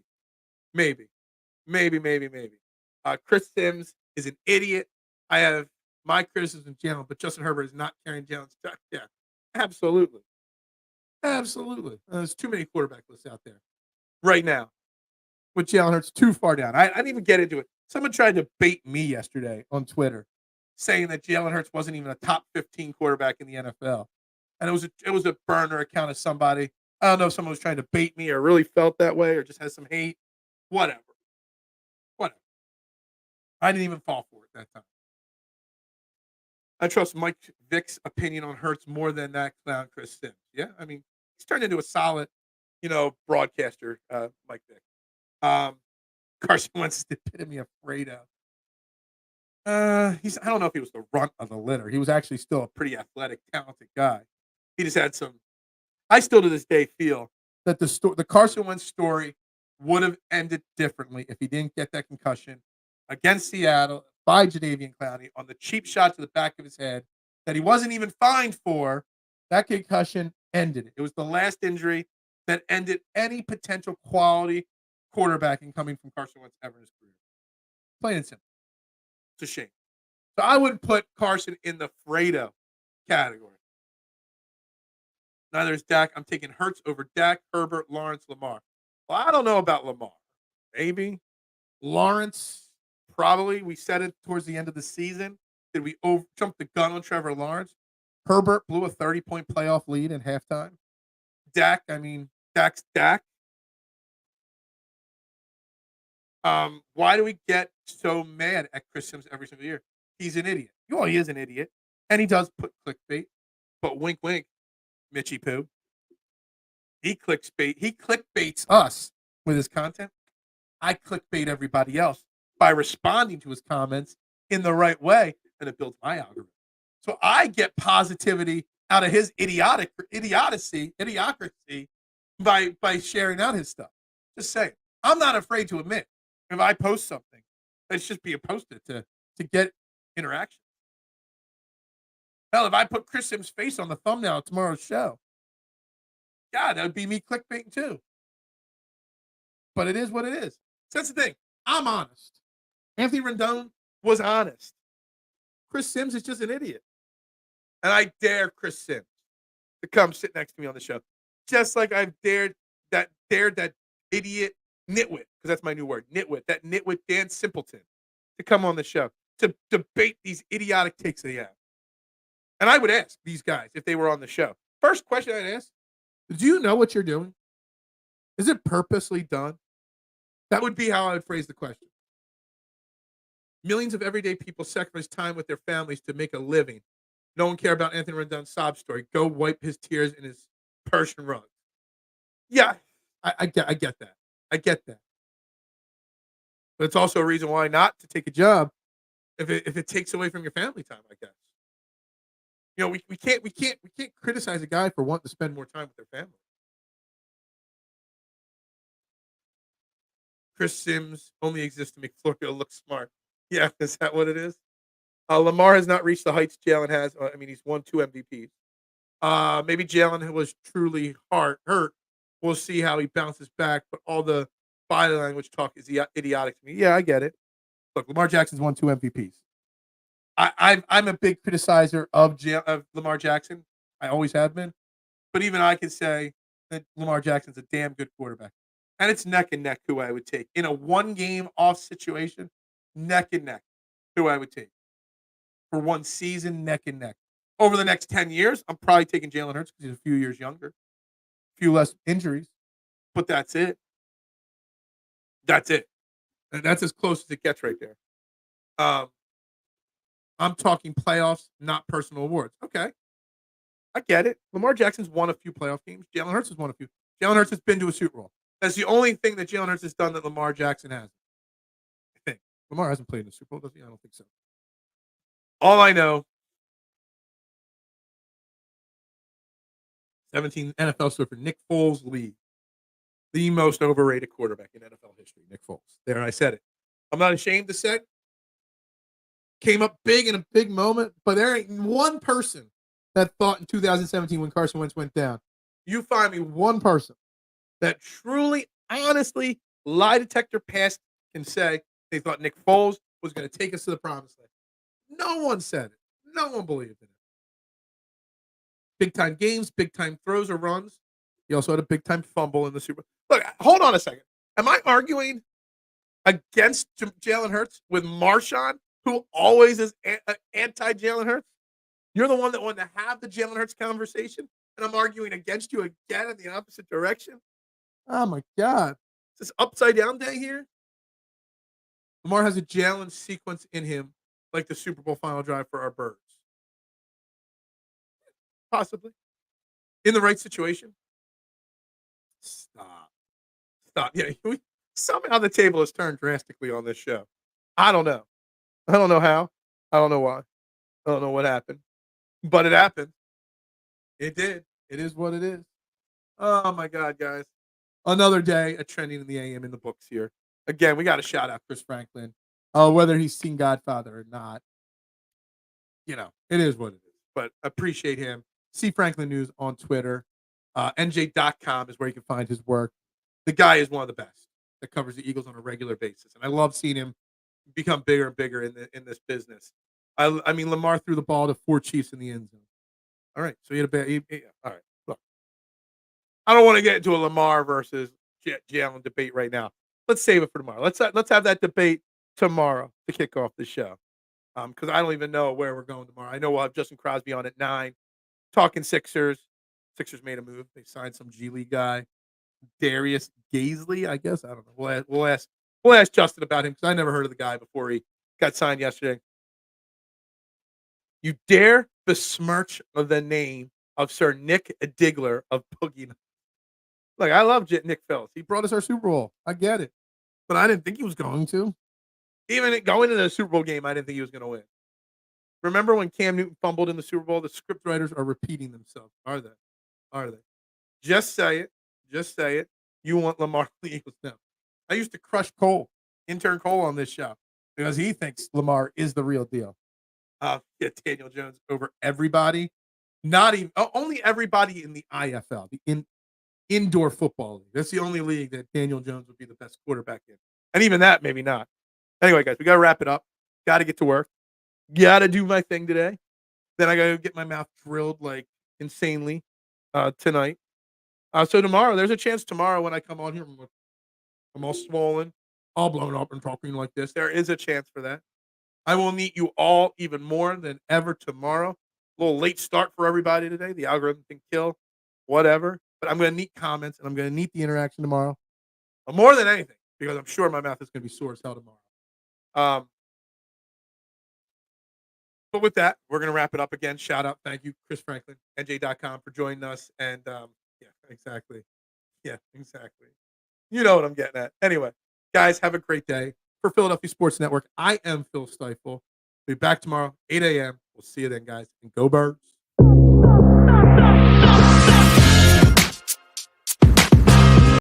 Speaker 1: Chris Sims is an idiot. I have my criticism of Jalen, but Justin Herbert is not carrying Jalen's stuff. Yeah, absolutely. There's too many quarterback lists out there right now. With Jalen Hurts too far down. I didn't even get into it. Someone tried to bait me yesterday on Twitter, saying that Jalen Hurts wasn't even a top 15 quarterback in the NFL, and it was a burner account of somebody. I don't know if someone was trying to bait me or really felt that way or just has some hate. Whatever. I didn't even fall for it that time. I trust Mike Vick's opinion on Hurts more than that clown Chris Sims. Yeah, I mean, he's turned into a solid, broadcaster, Mike Vick. Carson Wentz is the epitome of Fredo. I don't know if he was the runt of the litter. He was actually still a pretty athletic, talented guy. He just had some. I still to this day feel that the Carson Wentz story would have ended differently if he didn't get that concussion against Seattle by Jadeveon Clowney on the cheap shot to the back of his head that he wasn't even fined for. That concussion ended it. It was the last injury that ended any potential quality quarterbacking coming from Carson Wentz ever in his career. Plain and simple. It's a shame. So I would put Carson in the Fredo category. Neither is Dak. I'm taking Hurts over Dak, Herbert, Lawrence, Lamar. Well, I don't know about Lamar. Maybe. Lawrence, probably. We said it towards the end of the season. Did we jump the gun on Trevor Lawrence? Herbert blew a 30-point playoff lead in halftime. Dak, Dak's Dak. Why do we get so mad at Chris Sims every single year? He's an idiot. Well, he is an idiot. And he does put clickbait. But wink, wink, Mitchie Poo. He clickbaits us with his content. I clickbait everybody else by responding to his comments in the right way, and it builds my algorithm. So I get positivity out of his idiocracy by sharing out his stuff. Just saying. I'm not afraid to admit if I post something, it's just being posted to get interaction. Hell, if I put Chris Sims' face on the thumbnail of tomorrow's show, God, that would be me clickbaiting too. But it is what it is. So that's the thing. I'm honest. Anthony Rendon was honest. Chris Sims is just an idiot. And I dare Chris Sims to come sit next to me on the show. Just like I've dared that idiot nitwit, because that's my new word, nitwit, that nitwit Dan Simpleton to come on the show to debate these idiotic takes they have. And I would ask these guys if they were on the show. First question I'd ask, do you know what you're doing? Is it purposely done? That would be how I would phrase the question. Millions of everyday people sacrifice time with their families to make a living. No one care about Anthony Rendon's sob story. Go wipe his tears in his Persian rug. Yeah, I get that. I get that. But it's also a reason why not to take a job if it takes away from your family time, I guess. We can't criticize a guy for wanting to spend more time with their family. Chris Sims only exists to make Florio look smart. Yeah, is that what it is? Lamar has not reached the heights Jalen has. He's won 2 MVPs. Maybe Jalen was truly hurt. We'll see how he bounces back. But all the body language talk is idiotic to me. Yeah, I get it. Look, Lamar Jackson's won 2 MVPs. I'm a big criticizer of Lamar Jackson. I always have been. But even I can say that Lamar Jackson's a damn good quarterback. And it's neck and neck who I would take. In a one-game off situation, neck and neck who I would take. For one season, neck and neck. Over the next 10 years, I'm probably taking Jalen Hurts because he's a few years younger. A few less injuries. But that's it. That's it. And that's as close as it gets right there. I'm talking playoffs, not personal awards. Okay. I get it. Lamar Jackson's won a few playoff games. Jalen Hurts has won a few. Jalen Hurts has been to a Super Bowl. That's the only thing that Jalen Hurts has done that Lamar Jackson hasn't. I think. Lamar hasn't played in the Super Bowl, does he? I don't think so. All I know, 17 NFL stood for Nick Foles lead. The most overrated quarterback in NFL history, Nick Foles. There, I said it. I'm not ashamed to say it. Came up big in a big moment, but there ain't one person that thought in 2017 when Carson Wentz went down. You find me one person that truly, honestly, lie detector past can say they thought Nick Foles was going to take us to the promised land. No one said it. No one believed in it. Big-time games, big-time throws or runs. He also had a big-time fumble in the Super Bowl. Look, hold on a second. Am I arguing against Jalen Hurts with Marshawn, who always is anti-Jalen Hurts? You're the one that wanted to have the Jalen Hurts conversation, and I'm arguing against you again in the opposite direction? Oh, my God. Is this upside-down day here? Lamar has a Jalen sequence in him like the Super Bowl final drive for our Birds. Possibly. In the right situation. Stop. Yeah, somehow the table has turned drastically on this show. I don't know. I don't know how. I don't know why. I don't know what happened. But it happened. It did. It is what it is. Oh, my God, guys. Another day of trending in the AM in the books here. Again, we got to shout out Chris Franklin. Whether he's seen Godfather or not, it is what it is. But appreciate him. See Franklin News on Twitter. NJ.com is where you can find his work. The guy is one of the best that covers the Eagles on a regular basis. And I love seeing him become bigger and bigger in this business. I mean, Lamar threw the ball to 4 Chiefs in the end zone. All right. So he had a bad. All right. Look, I don't want to get into a Lamar versus Jalen debate right now. Let's save it for tomorrow. Let's have that debate tomorrow to kick off the show. Because I don't even know where we're going tomorrow. I know we'll have Justin Crosby on at 9. Talking Sixers. Sixers made a move. They signed some G League guy, Darius Gaisley, I guess. I don't know. We'll ask Justin about him because I never heard of the guy before he got signed yesterday. You dare besmirch the name of Sir Nick Diggler of Boogie Nights. Look, I love Nick Phillips. He brought us our Super Bowl. I get it. But I didn't think he was going to. Even going into the Super Bowl game, I didn't think he was going to win. Remember when Cam Newton fumbled in the Super Bowl? The script writers are repeating themselves. Are they? Are they? Just say it. Just say it. You want Lamar to the Eagles now. I used to crush intern Cole on this show because he thinks Lamar is the real deal. Daniel Jones over everybody. Not even only everybody in the IFL, the indoor football league. That's the only league that Daniel Jones would be the best quarterback in. And even that, maybe not. Anyway, guys, we got to wrap it up. Got to get to work. Got to do my thing today. Then I got to get my mouth drilled like insanely tonight. So tomorrow, there's a chance tomorrow when I come on here, I'm all swollen. all blown up and talking like this. There is a chance for that. I will need you all even more than ever tomorrow. A little late start for everybody today. The algorithm can kill, whatever. But I'm going to need comments and I'm going to need the interaction tomorrow. But more than anything, because I'm sure my mouth is going to be sore as hell tomorrow. But with that, we're going to wrap it up again. Shout out. Thank you, Chris Franklin, NJ.com, for joining us. And yeah, exactly. Yeah, exactly. You know what I'm getting at. Anyway, guys, have a great day. For Philadelphia Sports Network, I am Phil Stiefel. Be back tomorrow, 8 a.m. We'll see you then, guys. And go Birds.